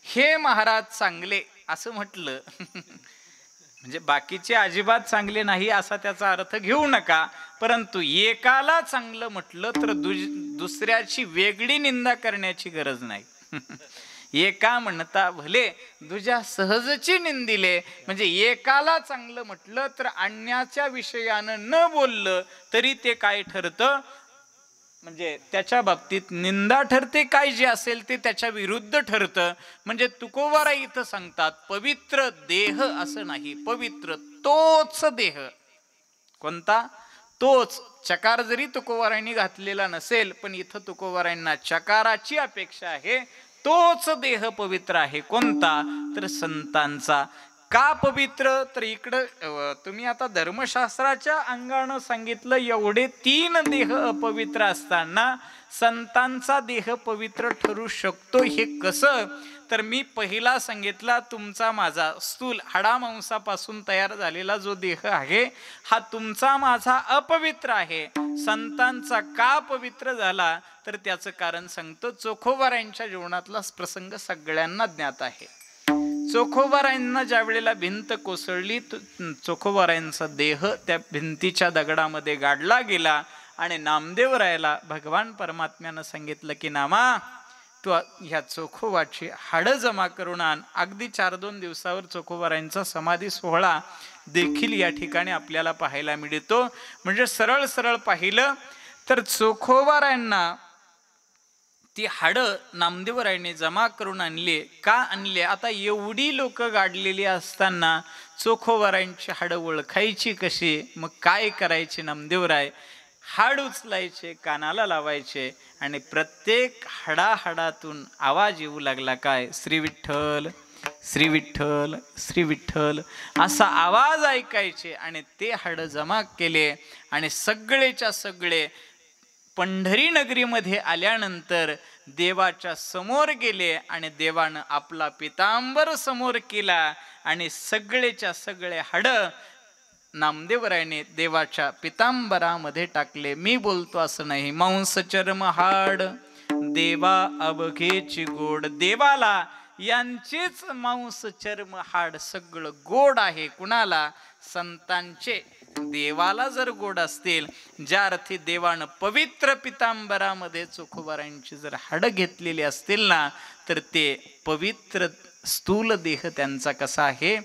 हे महाराज चांगले असं म्हटलं म्हणजे बाकीचे अजिबात चांगले नाही असा त्याचा अर्थ घेऊ नका. परंतु एकाला चांगलं म्हटलं तर दुसऱ्याची वेगळी निंदा करण्याची गरज नाही. एका म्हणता भले दुजा सहजची निंदिले. म्हणजे एकाला चांगलं म्हटलं तर अन्याच्या विषयानं न बोललं तरी ते काय ठरतं? म्हणजे त्याच्या बाबतीत निंदा ठरते. काय जे असेल ते त्याच्या विरुद्ध ठरतं. म्हणजे तुकोबाराय इथं सांगतात पवित्र देह असं नाही, पवित्र तोच देह. कोणता? तोच. चकार जरी तुकोबारायांनी घातलेला नसेल पण इथं तुकोबारायांना चकाराची अपेक्षा आहे. तोच देह पवित्र आहे. कोणता? तर संतांचा. का पवित्र? तर इकडं तुम्ही आता धर्मशास्त्राच्या अंगानं सांगितलं एवढे 3 देह अपवित्र असताना संतांचा देह पवित्र ठरू शकतो हे कसं? तर मी पहिला सांगितला, तुमचा माझा स्थूल हाडामांसापासून तयार झालेला जो देह आहे हा तुमचा माझा अपवित्र आहे. संतांचा का पवित्र झाला? तर त्याचं कारण सांगतो. चोखोबारायांच्या जीवनातला प्रसंग सगळ्यांना ज्ञात आहे. चोखोबारायांना ज्या वेळेला भिंत कोसळली, चोखोबारायांचा देह त्या भिंतीच्या दगडामध्ये गाडला गेला आणि नामदेवरायाला भगवान परमात्म्यानं सांगितलं की नामा, तू ह्या चोखोबाची हाडं जमा करून आण. अगदी 4-2 दिवसावर चोखोबारायांचा समाधी सोहळा देखील या ठिकाणी आपल्याला पाहायला मिळतो. म्हणजे सरळ सरळ पाहिलं तर चोखोबारायांना ती हाडं नामदेवरायांनी जमा करून आणली. का आणले? आता एवढी लोक गाडलेली असताना चोखोबारायांची हाडं ओळखायची कशी? मग काय करायचे नामदेवराय? हाड उचलायचे, कानाला लावायचे आणि प्रत्येक हाडाहाडातून आवाज येऊ लागला काय? श्री विठ्ठल, श्री विठ्ठल, श्री विठ्ठल असा आवाज ऐकायचे. आणि ते हाडं जमा केले आणि सगळेच्या सगळे पंढरी नगरीमध्ये आल्यानंतर देवाच्या समोर गेले आणि देवानं आपला पितांबर समोर केला आणि सगळेच्या सगळे हाडं नामदेवरायाने देवाच्या पितांबरामध्ये टाकले. मी बोलतो असं नाही. मांस चर्म हाड देवा अबघेची गोड. देवाला यांचेच मांस चर्म हाड सगळं गोड आहे. कुणाला? संतांचे. देवाला जर गोड असतील, ज्या अर्थी देवानं पवित्र पितांबरामध्ये चोखोबारायांची जर हाडं घेतलेली असतील ना, तर ते पवित्र स्थूल देह त्यांचा कसा आहे?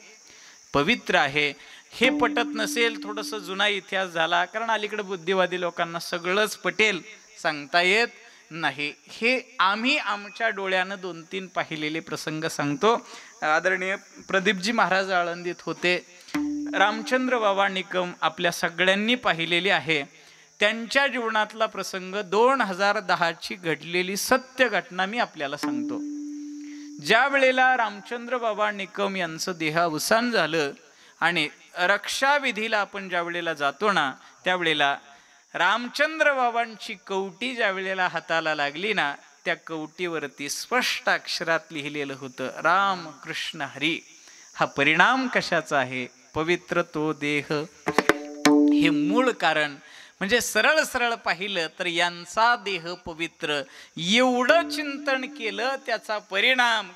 पवित्र आहे. हे पटत नसेल, थोडंसं जुना इतिहास झाला, कारण अलीकडे बुद्धिवादी लोकांना सगळंच पटेल सांगता येत नाही. हे आम्ही आमच्या डोळ्यानं 2-3 पाहिलेले प्रसंग सांगतो. आदरणीय प्रदीपजी महाराज आळंदीत होते. रामचंद्र बाबा निकम आपल्या सगळ्यांनी पाहिलेले आहे. त्यांच्या जीवनातला प्रसंग 2010ची घडलेली सत्य घटना मी आपल्याला सांगतो. ज्या वेळेला रामचंद्र बाबा निकम यांचं देहावसान झालं आणि रक्षाविधीला आपण ज्या वेळेला जातो ना, त्यावेळेला रामचंद्र बाबांची कवटी ज्या वेळेला हाताला लागली ना, त्या कवटीवरती स्पष्ट अक्षरात लिहिलेलं होतं राम कृष्ण हरी. हा परिणाम कशाचा आहे? पवित्र तो देह. हे मूळ कारण. म्हणजे सरळ सरळ पाहिलं तर यांचा देह पवित्र. एवढं चिंतन केलं, त्याचा परिणाम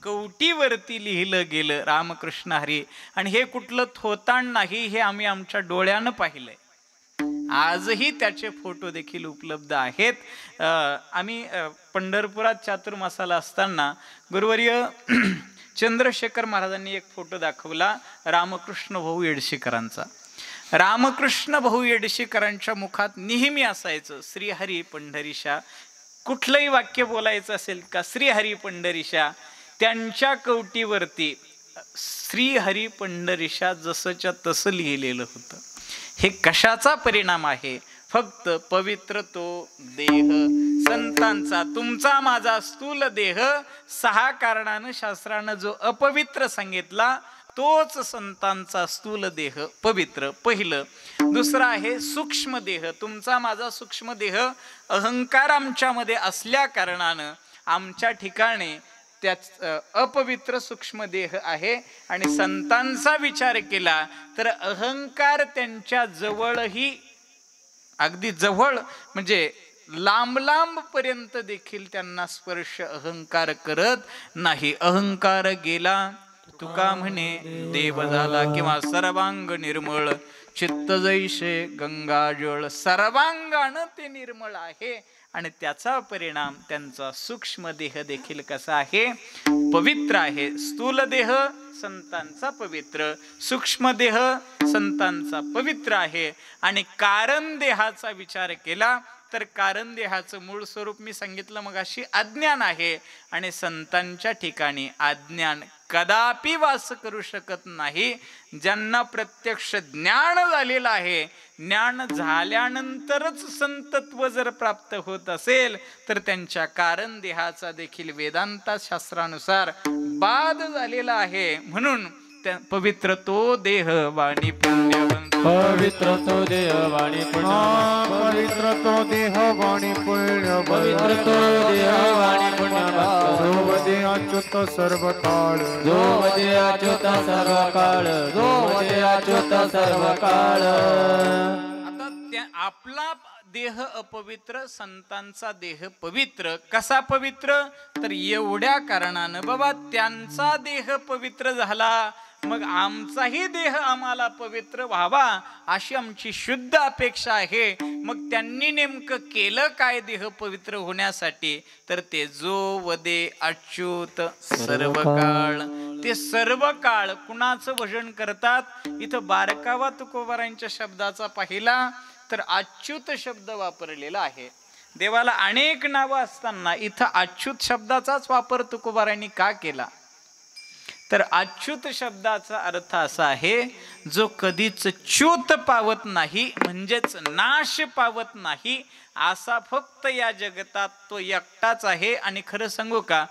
कवटीवरती लिहिलं गेलं रामकृष्ण हरी. आणि हे कुठलं थोताण नाही, हे आम्ही आमच्या डोळ्यानं पाहिलंय. आजही त्याचे फोटो देखील उपलब्ध आहेत. आम्ही पंढरपुरात चातुर्मासाला असताना गुरुवर्य चंद्रशेखर महाराजांनी एक फोटो दाखवला रामकृष्ण भाऊ येडशीकरांचा. रामकृष्ण भाऊ येडशीकरांच्या मुखात नेहमी असायचं श्रीहरी पंढरीशा. कुठलंही वाक्य बोलायचं असेल का श्रीहरी पंढरीशा, त्यांच्या कवटीवरती श्रीहरी पंढरीशा जसंच्या तसं लिहिलेलं होतं. हे कशाचा परिणाम आहे? फक्त पवित्र तो देह संतांचा. तुमचा माझा स्थूल देह 6 कारणानं शास्त्रानं जो अपवित्र सांगितला, तोच संतांचा स्थूल देह पवित्र. पहिलं. दुसरं आहे सूक्ष्म देह. तुमचा माझा सूक्ष्म देह अहंकार आमच्यामध्ये असल्या कारणानं आमच्या ठिकाणी त्याच अपवित्र सूक्ष्म देह आहे. आणि संतांचा विचार केला तर अहंकार त्यांच्या जवळही, अगदी जवळ म्हणजे लांब लांब पर्यंत देखील त्यांना स्पर्श अहंकार करत नाही. अहंकार गेला तुका म्हणे देव झाला. किंवा सर्वांग निर्मळ चित्त जैसे गंगाजळ. सर्वांगानं ते निर्मळ आहे आणि त्याचा परिणाम त्यांचा सूक्ष्म देह देखील कसा आहे? पवित्र आहे. स्थूल देह संतांचा पवित्र, सूक्ष्म देह संतांचा पवित्र आहे. आणि कारण देहाचा विचार केला तर कारण देहाचं मूळ स्वरूप मी सांगितलं मगाशी अज्ञान आहे. आणि संतांच्या ठिकाणी अज्ञान कदापि वास करू शकत नाही. ज्यांना प्रत्यक्ष ज्ञान झालेलं आहे, ज्ञान झाल्यानंतरच संतत्व जर प्राप्त होत असेल तर त्यांच्या कारण देहाचा देखील वेदांत शास्त्रानुसार बाध झालेला आहे. म्हणून पवित्र तो देह वाणी पुण्यवंत पवित्र तो देह वाणी पुण्यवंत पवित्र तो देह वाणी पुण्य पवित्र तो देह वाणी पुण्यवंत जो वदे अच्युत सर्व काळ जो वदे अच्युत सर्व काळ जो वदे अच्युत सर्व काळ. आता आपला देह अपवित्र, संतांचा देह पवित्र. कसा पवित्र? तर एवढ्या कारणानं बाबा त्यांचा देह पवित्र झाला, मग आमचाही देह आम्हाला पवित्र व्हावा अशी आमची शुद्ध अपेक्षा आहे. मग त्यांनी नेमकं केलं काय देह पवित्र होण्यासाठी? तर ते जो वदे अच्युत सर्व काळ. ते सर्व काळ कुणाचं भजन करतात? इथं बारकावा तुकोबारांच्या शब्दाचा पाहिला तर अच्युत शब्द वापरलेला आहे. देवाला अनेक नावं असताना इथं अच्युत शब्दाचाच वापर तुकोबारांनी का केला? तर अच्युत शब्दाचा अर्थ असा आहे, जो कधीच च्युत पावत नाही, म्हणजेच नाश पावत नाही, असा फक्त या जगतात तो एकटाच आहे. आणि खरं सांगू का,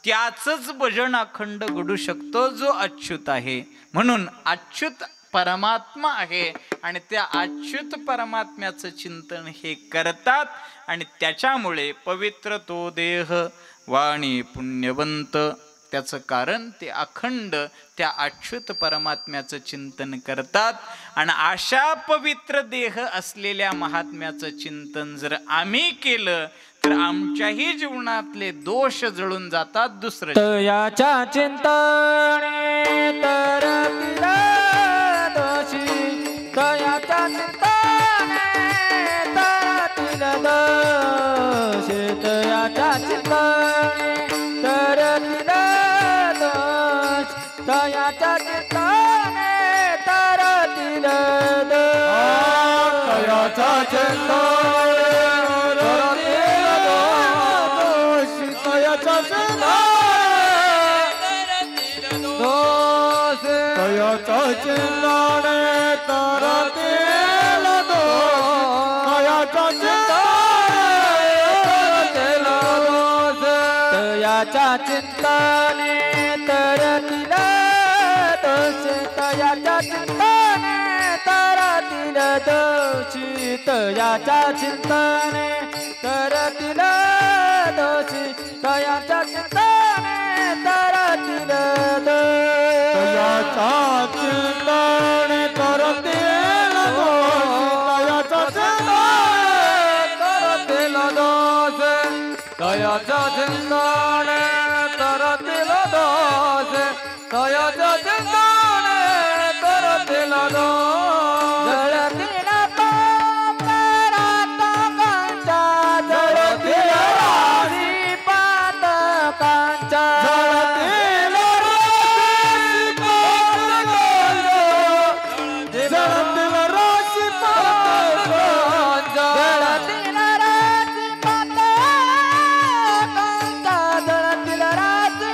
त्याचंच भजन अखंड घडू शकतो जो अच्युत आहे. म्हणून अच्युत परमात्मा आहे आणि त्या अच्युत परमात्म्याचं चिंतन हे करतात आणि त्याच्यामुळे पवित्र तो देह वाणी पुण्यवंत. त्याचं कारण ते अखंड त्या अच्युत परमात्म्याचं चिंतन करतात. आणि अशा पवित्र देह असलेल्या महात्म्याचं चिंतन जर आम्ही केलं तर आमच्याही जीवनातले दोष जळून जातात. दुसरं तयाच्या चिंतने तर दोषी तयाच्या चिंतने तरतील दोष तयाच्या चिंतने तरतील दोष तयाच्या चिंतने तरतील दोष तयाच्या चिंतने तरतील दोष तयाच्या चिंतने दोष तयाच्या चिंतने तरतील दोष तयाच्या चिंतने तयाच्या चिंतने तरतील दोष तयाच्या चिंतने तरतील दोष तयाच्या चिंतने तरतील दोष तयाच्या चिंतने तरतील दोष तयाच्या चिंतने तरतील दोष जळतील पापरात कांचा जळतील राशी पातकांचा जळतील राशी पातकांचा जळतील राशी पातकांचा जळतील राशी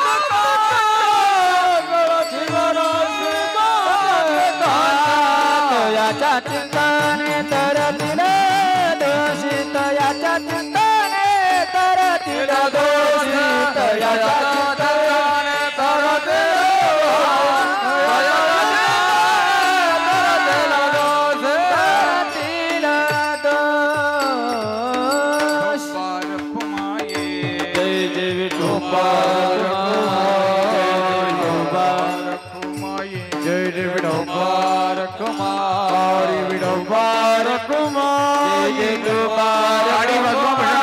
पातकांचा जळतील राशी पातकांचा तयाच्या चिंतने तरतील दोष तयाच्या चिंतने तरतील दोष तयाच्या चिंतने तरतील दोष जय जय विठोबा जय जय विठोबा कुमारी विठोबा कुमार जय विठोबा गाडी वाजवा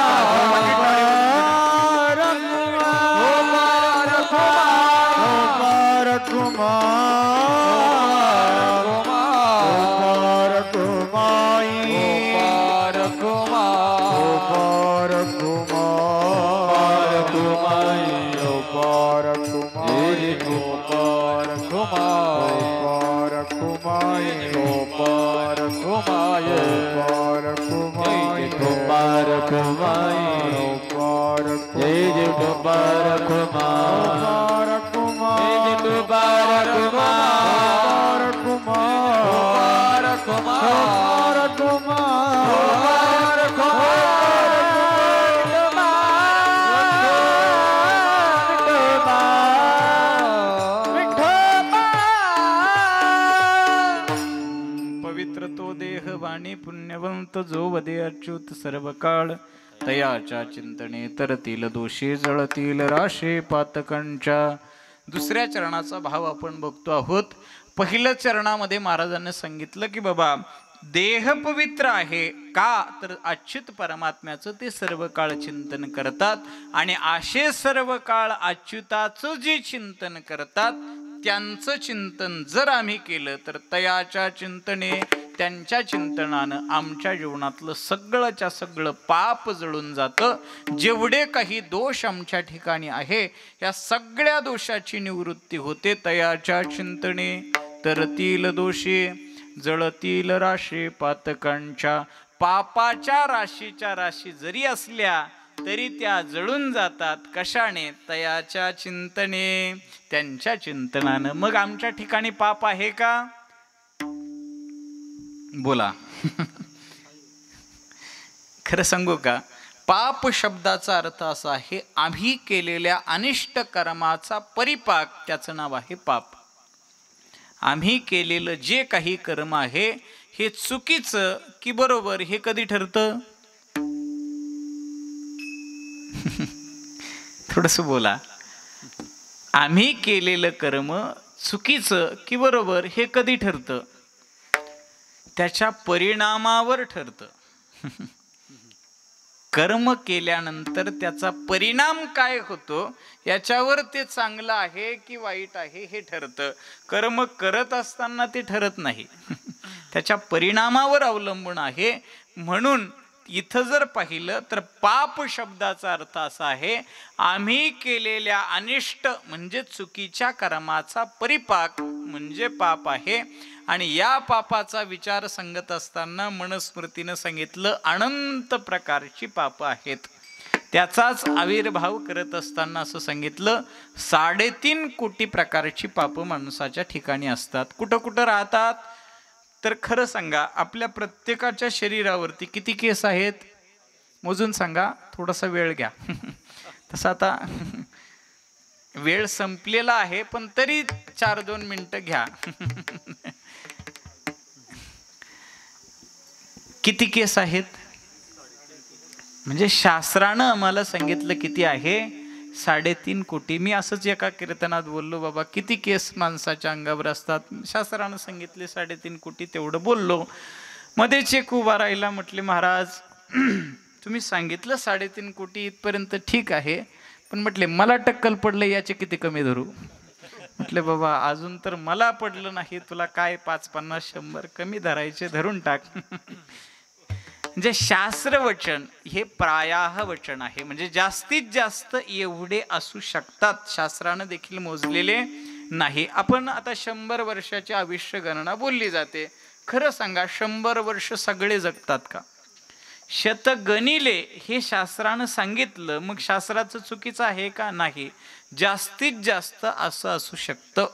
भगवंत जो वदे अच्युत सर्व काळ तयाच्या चिंतने तरतील दोषी जळतील राशे पातकांच्या. दुसऱ्या चरणाचा भाव आपण बघतो आहोत. पहिल्या चरणामध्ये महाराजांनी सांगितलं की बाबा देह पवित्र आहे का, तर अच्युत परमात्म्याचं ते सर्व काळ चिंतन करतात आणि असे सर्व काळ अच्युताचं जे चिंतन करतात त्यांचं चिंतन जर आम्ही केलं तर तयाच्या चिंतने त्यांच्या चिंतनानं आमच्या जीवनातलं सगळंच्या सगळं पाप जळून जातं. जेवढे काही दोष आमच्या ठिकाणी आहे या सगळ्या दोषाची निवृत्ती होते. तयाच्या चिंतने तरतील दोषी जळतील राशी पातकांच्या. पापाच्या राशीच्या राशी जरी असल्या तरी त्या जळून जातात. कशाने? तयाच्या चिंतने त्यांच्या चिंतनानं. मग आमच्या ठिकाणी पाप आहे का? बोला. खरं सांगू का, पाप शब्दाचा अर्थ असा आहे आम्ही केलेल्या अनिष्ट कर्माचा परिपाक, त्याचं नाव आहे पाप. आम्ही केलेलं जे काही कर्म आहे हे चुकीचं की बरोबर हे कधी ठरतं? थोडस बोला. आम्ही केलेलं कर्म चुकीचं की बरोबर हे कधी ठरतं? त्याच्या परिणामावर ठरतं. कर्म केल्यानंतर त्याचा परिणाम काय होतो याच्यावर ते चांगलं आहे की वाईट आहे हे ठरतं. कर्म करत असताना ते ठरत नाही. त्याच्या परिणामावर अवलंबून आहे. म्हणून इथं जर पाहिलं तर पाप शब्दाचा अर्थ असा आहे आम्ही केलेल्या अनिष्ट म्हणजे चुकीच्या कर्माचा परिपाक म्हणजे पाप आहे. आणि या पापाचा विचार सांगत असताना मनुस्मृतीनं सांगितलं अनंत प्रकारची पाप आहेत. त्याचाच आविर्भाव करत असताना असं सांगितलं 3.5 कोटी प्रकारची पाप माणसाच्या ठिकाणी असतात. कुठं कुठं राहतात? तर खरं सांगा आपल्या प्रत्येकाच्या शरीरावरती किती केस आहेत? मोजून सांगा. थोडासा वेळ घ्या. तसं आता वेळ संपलेला आहे पण तरी 4-2 मिनिटं घ्या. किती केस आहेत? म्हणजे शास्त्रानं आम्हाला सांगितलं किती आहे? 3.5 कोटी. मी असंच एका कीर्तनात बोललो बाबा किती केस माणसाच्या अंगावर असतात. शास्त्रानं सांगितले 3.5 कोटी, तेवढं बोललो. मध्येच एक उभा राहिला, म्हटले महाराज तुम्ही सांगितलं 3.5 कोटी इथपर्यंत ठीक आहे, पण म्हटले मला टक्कल पडलं याचे किती कमी धरू? म्हटले बाबा अजून तर मला पडलं नाही, तुला काय 5, 50, 100 कमी धरायचे, धरून टाक. म्हणजे शास्त्र वचन हे प्रायाह वचन आहे. म्हणजे जास्तीत जास्त एवढे असू शकतात. शास्त्रानं देखील मोजलेले नाही. आपण आता 100 वर्षाची आयुष्य गणना बोलली जाते. खरं सांगा 100 वर्ष सगळे जगतात का? शतगणिले हे शास्त्रानं सांगितलं, मग शास्त्राचं चुकीचं आहे का? नाही. जास्तीत जास्त असं असू शकतं.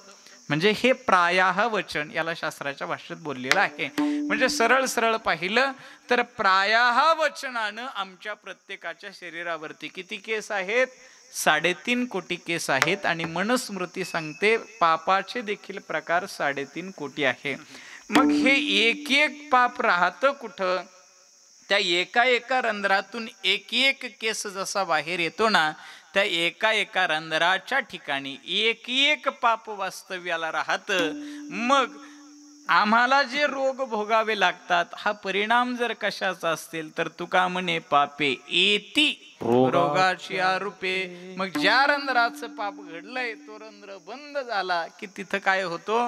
म्हणजे हे प्रायाह वचन याला शास्त्राच्या भाषेत बोललेलं आहे. म्हणजे सरळ सरळ पाहिलं तर प्रायाह वचनानं आमच्या प्रत्येकाच्या शरीरावरती किती केस आहेत? 3.5 कोटी केस आहेत. आणि मनुस्मृती सांगते पापाचे देखील प्रकार 3.5 कोटी आहे. मग हे एक एक पाप राहतं कुठं? त्या एका एका रंध्रातून एक एक केस जसा बाहेर येतो ना, त्या एका एका रंध्राच्या ठिकाणी एक एक पाप वास्तव्याला राहतं. मग आम्हाला जे रोग भोगावे लागतात हा परिणाम जर कशाचा असतील तर तुका म्हणे पापे येती रोगाची आरूपे. मग ज्या रंध्राचं पाप घडलंय तो रंध्र बंद झाला की तिथं काय होतो?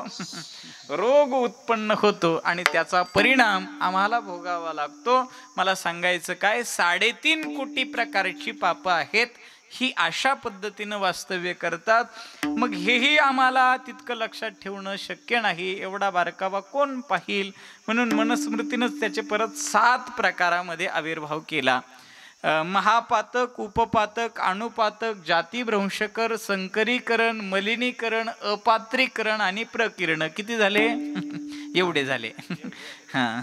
रोग उत्पन्न होतो आणि त्याचा परिणाम आम्हाला भोगावा लागतो. मला सांगायचं काय, 3.5 कोटी प्रकारची पाप आहेत. ही अशा पद्धतीनं वास्तव्य करतात. मग हेही आम्हाला तितकं लक्षात ठेवणं शक्य नाही. एवढा बारकावा कोण पाहिल? म्हणून मनुस्मृतीनंच त्याचे परत 7 प्रकारामध्ये आविर्भाव केला. महापातक, उपपातक, अनुपातक, जातीभ्रंशकर, संकरीकरण, मलिनीकरण, अपात्रीकरण आणि प्रकीर्ण. किती झाले? एवढे झाले. हा.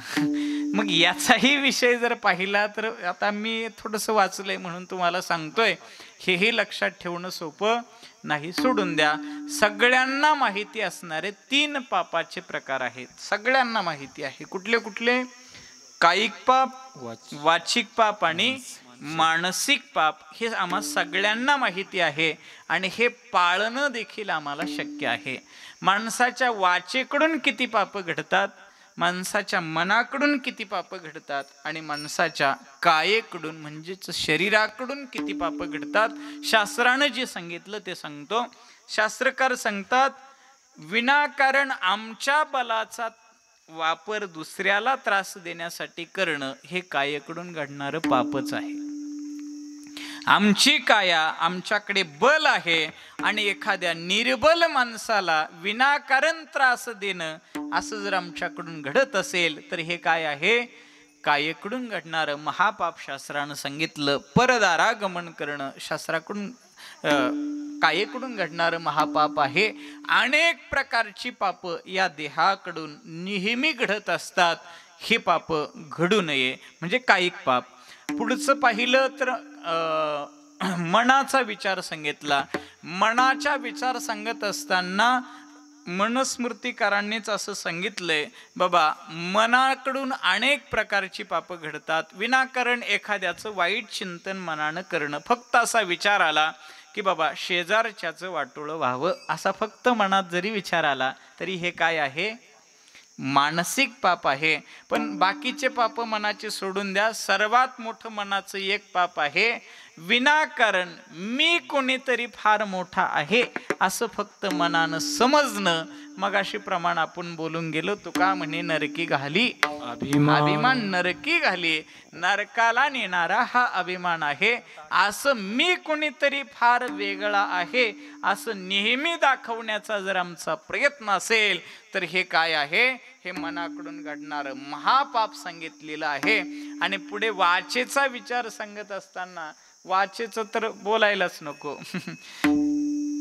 मग याचाही विषय जर पाहिला तर आता मी थोडंसं वाचलंय म्हणून तुम्हाला सांगतोय. हेही लक्षात ठेवणं सोपं नाही. सोडून द्या. सगळ्यांना माहिती असणारे 3 पापाचे प्रकार आहेत. सगळ्यांना माहिती आहे. कुठले कुठले? कायिक पाप, वाचिक पाप आणि मानसिक पाप हे आम्हा सगळ्यांना माहिती आहे आणि हे पाळणं देखील आम्हाला शक्य आहे. माणसाच्या वाचेकडून किती पाप घडतात, माणसाच्या मनाकडून किती पाप घडतात आणि माणसाच्या कायेकडून म्हणजेच शरीराकडून किती पाप घडतात, शास्त्रानं जे सांगितलं ते सांगतो. शास्त्रकार सांगतात, विनाकारण आमच्या बलाचा वापर दुसऱ्याला त्रास देण्यासाठी करणं हे कायेकडून घडणारं पापच आहे. आमची काया, आमच्याकडे बल आहे आणि एखाद्या निर्बल माणसाला विनाकारण त्रास देणं असं जर आमच्याकडून घडत असेल तर हे काय आहे, कायेकडून घडणारं महापाप शास्त्रानं सांगितलं. परदारागमन करणं शास्त्राकडून कायेकडून घडणारं महापाप आहे. अनेक प्रकारची पाप या देहाकडून नेहमी घडत असतात. हे पाप घडू नये म्हणजे कायिक पाप. पुढचं पाहिलं तर मनाचा विचार सांगितला. मनाचा विचार सांगत असताना मनुस्मृतिकारांनीच असं सांगितलंय, बाबा मनाकडून अनेक प्रकारची पाप घडतात. विनाकारण एखाद्याचं वाईट चिंतन मनानं करणं, फक्त असा विचार आला की बाबा शेजारच्याचं वाटोळं व्हावं, असा फक्त मनात जरी विचार आला तरी हे काय आहे, मानसिक पाप आहे. पण बाकीचे पाप मनाचे सोडून द्या. सर्वात मोठं मनाचं एक पाप आहे, विनाकारण मी कोणीतरी फार मोठा आहे असं फक्त मनानं समजणं. मगाशी प्रमाण आपण बोलून गेलो. तुका म्हणे नरकी घाली अभिमान नरकी घाली. नरकाला नेणारा हा अभिमान आहे. असं मी कोणीतरी फार वेगळा आहे असं नेहमी दाखवण्याचा जर आमचा प्रयत्न असेल तर हे काय आहे, हे मनाकडून घडणारं महापाप सांगितलेलं आहे. आणि पुढे वाचेचा विचार सांगत असताना, वाचेचं तर बोलायलाच नको.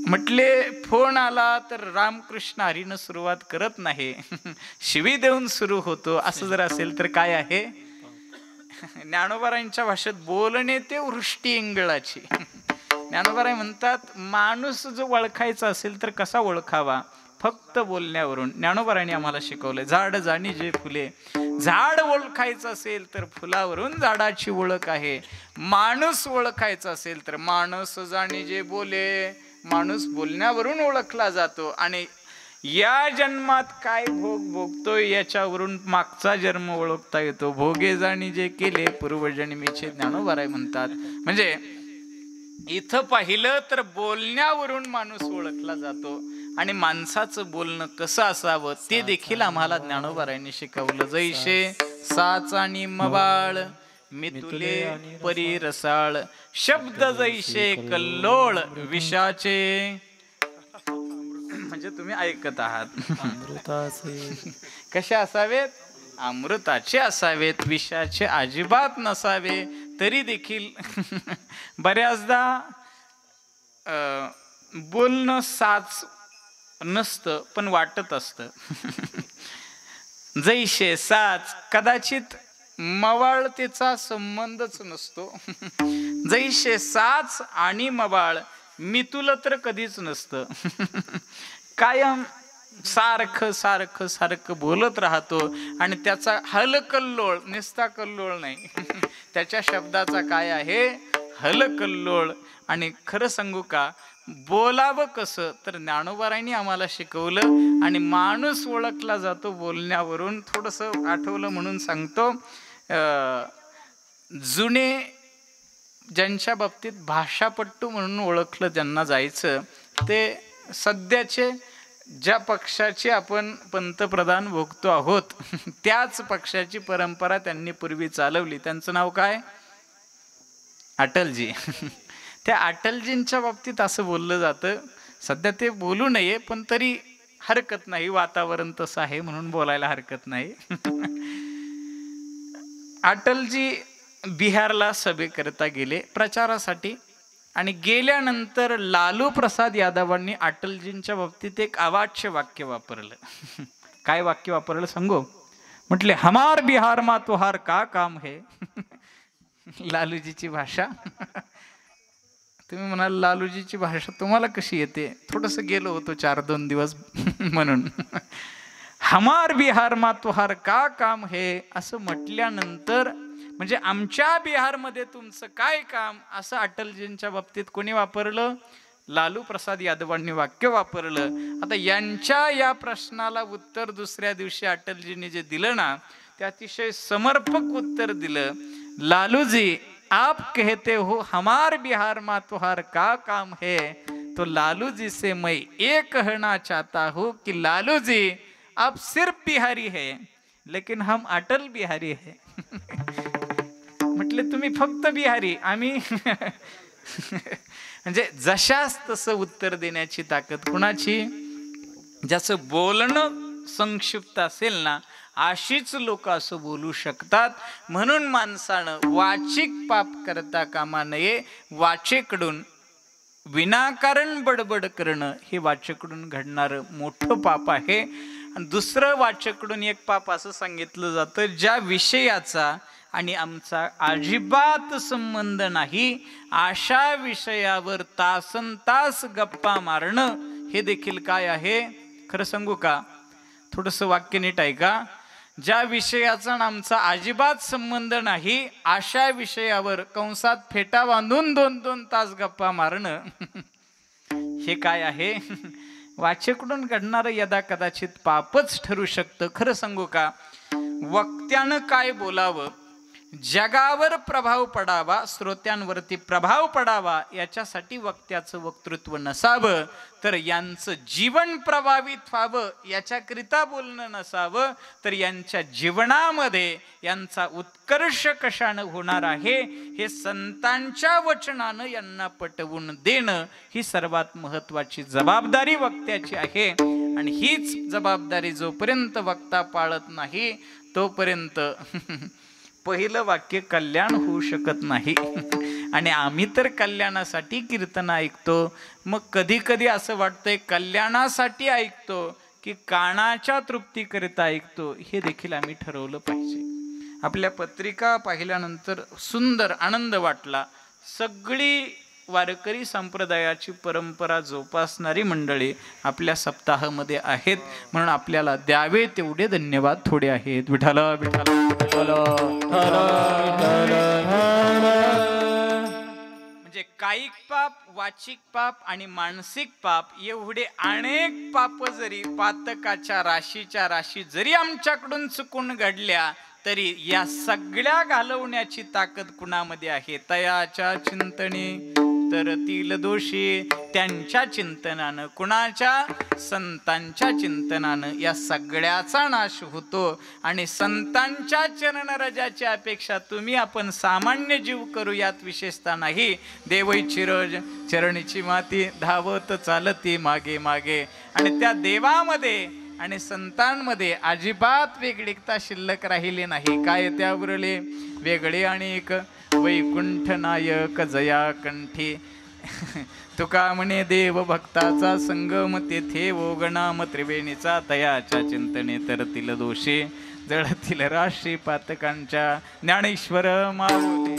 म्हटले फोन आला तर रामकृष्ण हरीनं सुरुवात करत नाही, शिवी देऊन सुरू होतो. असं जर असेल तर काय आहे, ज्ञानोबारायांच्या भाषेत बोलणे ते वृष्टी इंगळाची. ज्ञानोबाराय म्हणतात, माणूस जो ओळखायचा असेल तर कसा ओळखावा, फक्त बोलण्यावरून. ज्ञानोबारायांनी आम्हाला शिकवलंय, झाड जाणी जे फुले. झाड ओळखायचं असेल तर फुलावरून झाडाची ओळख आहे. माणूस ओळखायचा असेल तर माणूस जाणी जे बोले, माणूस बोलण्यावरून ओळखला जातो. आणि या जन्मात काय भोग भोगतोय याच्यावरून मागचा जन्म ओळखता येतो. भोगे जाणी जे केले पूर्वजन्मीचे, ज्ञानोबाराय म्हणतात. म्हणजे इथं पाहिलं तर बोलण्यावरून माणूस ओळखला जातो. आणि माणसाचं बोलणं कसं असावं ते देखील आम्हाला ज्ञानोबारायांनी शिकवलं. जैसे साच आणि मवाळ मी तुले परी रसाळ, शब्द जैसे कल्लोळ विषाचे. म्हणजे तुम्ही ऐकत आहात. कसे असावेत, अमृताचे असावेत, विषाचे अजिबात नसावे. तरी देखील बऱ्याचदा बोलणं साच नसतं पण वाटत असतं. जैसे साच, कदाचित मवाळतेचा संबंधच नसतो. जैसे साच आणि मवाळ मितुल तर कधीच नसतं. कायम सारखं सारखं सारखं बोलत राहतो आणि त्याचा हलकल्लोळ, निस्ता कल्लोळ नाही, त्याच्या शब्दाचा काय आहे, हलकल्लोळ. आणि खरं सांगू का, बोलावं कसं तर ज्ञानोबारायांनी आम्हाला शिकवलं. आणि माणूस ओळखला जातो बोलण्यावरून. थोडंसं आठवलं म्हणून सांगतो. जुने ज्यांच्या बाबतीत भाषापट्टू म्हणून ओळखलं ज्यांना जायचं, ते सध्याचे ज्या पक्षाचे आपण पंतप्रधान भोगतो आहोत त्याच पक्षाची परंपरा त्यांनी पूर्वी चालवली. त्यांचं नाव काय, अटलजी. त्या अटलजींच्या बाबतीत असं बोललं जातं. सध्या ते बोलू नये पण तरी हरकत नाही, वातावरण तसं आहे म्हणून बोलायला हरकत नाही. अटलजी बिहारला सभेकरता गेले प्रचारासाठी. आणि गेल्यानंतर लालू प्रसाद यादवांनी अटलजींच्या बाबतीत एक अवाच्य वाक्य वापरलं. काय वाक्य वापरलं सांगू? म्हटले, हमार बिहार मा तुहार का काम है. लालूजीची भाषा. तुम्ही म्हणाल लालूजीची भाषा तुम्हाला कशी येते? थोडंसं गेलो होतो 4-2 दिवस म्हणून. हमार बिहार मा तुहार का काम है असं म्हटल्यानंतर म्हणजे आमच्या बिहारमध्ये तुमचं काय काम असं अटलजींच्या बाबतीत कोणी वापरलं? लालू प्रसाद यादवांनी वाक्य वापरलं. आता यांच्या या प्रश्नाला उत्तर दुसऱ्या दिवशी अटलजींनी जे दिलं ना ते अतिशय समर्पक उत्तर दिलं. लालूजी आप कहते हो हमार बिहार मा तुहार का काम है, तो लालू जी से मैं ये कहना चाहता हूँ कि लालू जी आप सिर्फ बिहारी है लेकिन हम अटल बिहारी है. म्हटले तुम्ही फक्त बिहारी, आम्ही म्हणजे जशास तसं उत्तर देण्याची ताकद कुणाची? ज्याचं बोलणं संक्षिप्त असेल ना अशीच लोक असं बोलू शकतात. म्हणून माणसानं वाचिक पाप करता कामा नये. वाचेकडून विनाकारण बडबड करणं हे वाचेकडून घडणारं मोठं पाप आहे. आणि दुसरं वाचेकडून एक पाप असं सांगितलं जातं ज्या विषयाचा आणि आमचा अजिबात संबंध नाही अशा विषयावर तासनतास गप्पा मारणं हे देखील काय आहे? खरं सांगू का? थोडंसं वाक्य नीट ऐका. ज्या विषयाचा आमचा अजिबात संबंध नाही अशा विषयावर कंसात फेटा बांधून 2-2 तास गप्पा मारणं हे काय आहे? वाचेकडून घडणारं यदा कदाचित पापच ठरू शकतं. खरं सांगू का? वक्त्यानं काय बोलावं, जगावर प्रभाव पडावा, श्रोत्यांवरती प्रभाव पडावा याच्यासाठी वक्त्याचं वक्तृत्व नसावं, तर यांचं जीवन प्रभावित व्हावं याच्याकरिता बोलणं नसावं, तर यांच्या जीवनामध्ये यांचा उत्कर्ष कशानं होणार आहे हे संतांच्या वचनानं यांना पटवून देणं ही सर्वात महत्वाची जबाबदारी वक्त्याची आहे. आणि हीच जबाबदारी जोपर्यंत वक्ता पाळत नाही तोपर्यंत पहिलं वाक्य कल्याण होऊ शकत नाही. आणि आम्ही तर कल्याणासाठी कीर्तन ऐकतो. मग कधी कधी असं वाटतंय कल्याणासाठी ऐकतो की कानाच्या तृप्तीकरिता ऐकतो हे देखील आम्ही ठरवलं पाहिजे. आपल्या पत्रिका पाहिल्यानंतर सुंदर आनंद वाटला. सगळी वारकरी संप्रदायाची परंपरा जोपासणारी मंडळी आपल्या सप्ताहामध्ये आहेत म्हणून आपल्याला द्यावे तेवढे धन्यवाद थोडे आहेत. विठ्ठल विठ्ठल म्हणजे कायिक पाप, वाचिक पाप आणि मानसिक पाप एवढे अनेक पाप जरी पातकाच्या राशीच्या राशी जरी आमच्याकडून चुकून घडल्या तरी या सगळ्या घालवण्याची ताकद कुणामध्ये आहे? तयाच्या चिंतने तरतील दोषी. त्यांच्या चिंतनानं, कुणाच्या? संतांच्या चिंतनानं या सगळ्याचा नाश होतो. आणि संतांच्या चरणरजाची अपेक्षा तुम्ही आपण सामान्य जीव करू यात विशेषता नाही. देवैची रज चरणीची माती धावत चालती मागे मागे. आणि त्या देवामध्ये आणि संतांमध्ये अजिबात वेगळीकता शिल्लक राहिली नाही. काय त्या उरले? वेगळे अनेक वैकुंठ नायक जया कंठी. तुका म्हणे देव भक्ताचा संगम तेथे ओगणाम त्रिवेणीचा. तयाच्या चिंतने तरतील दोषे जळतील राशी पातकांच्या. ज्ञानेश्वर माऊली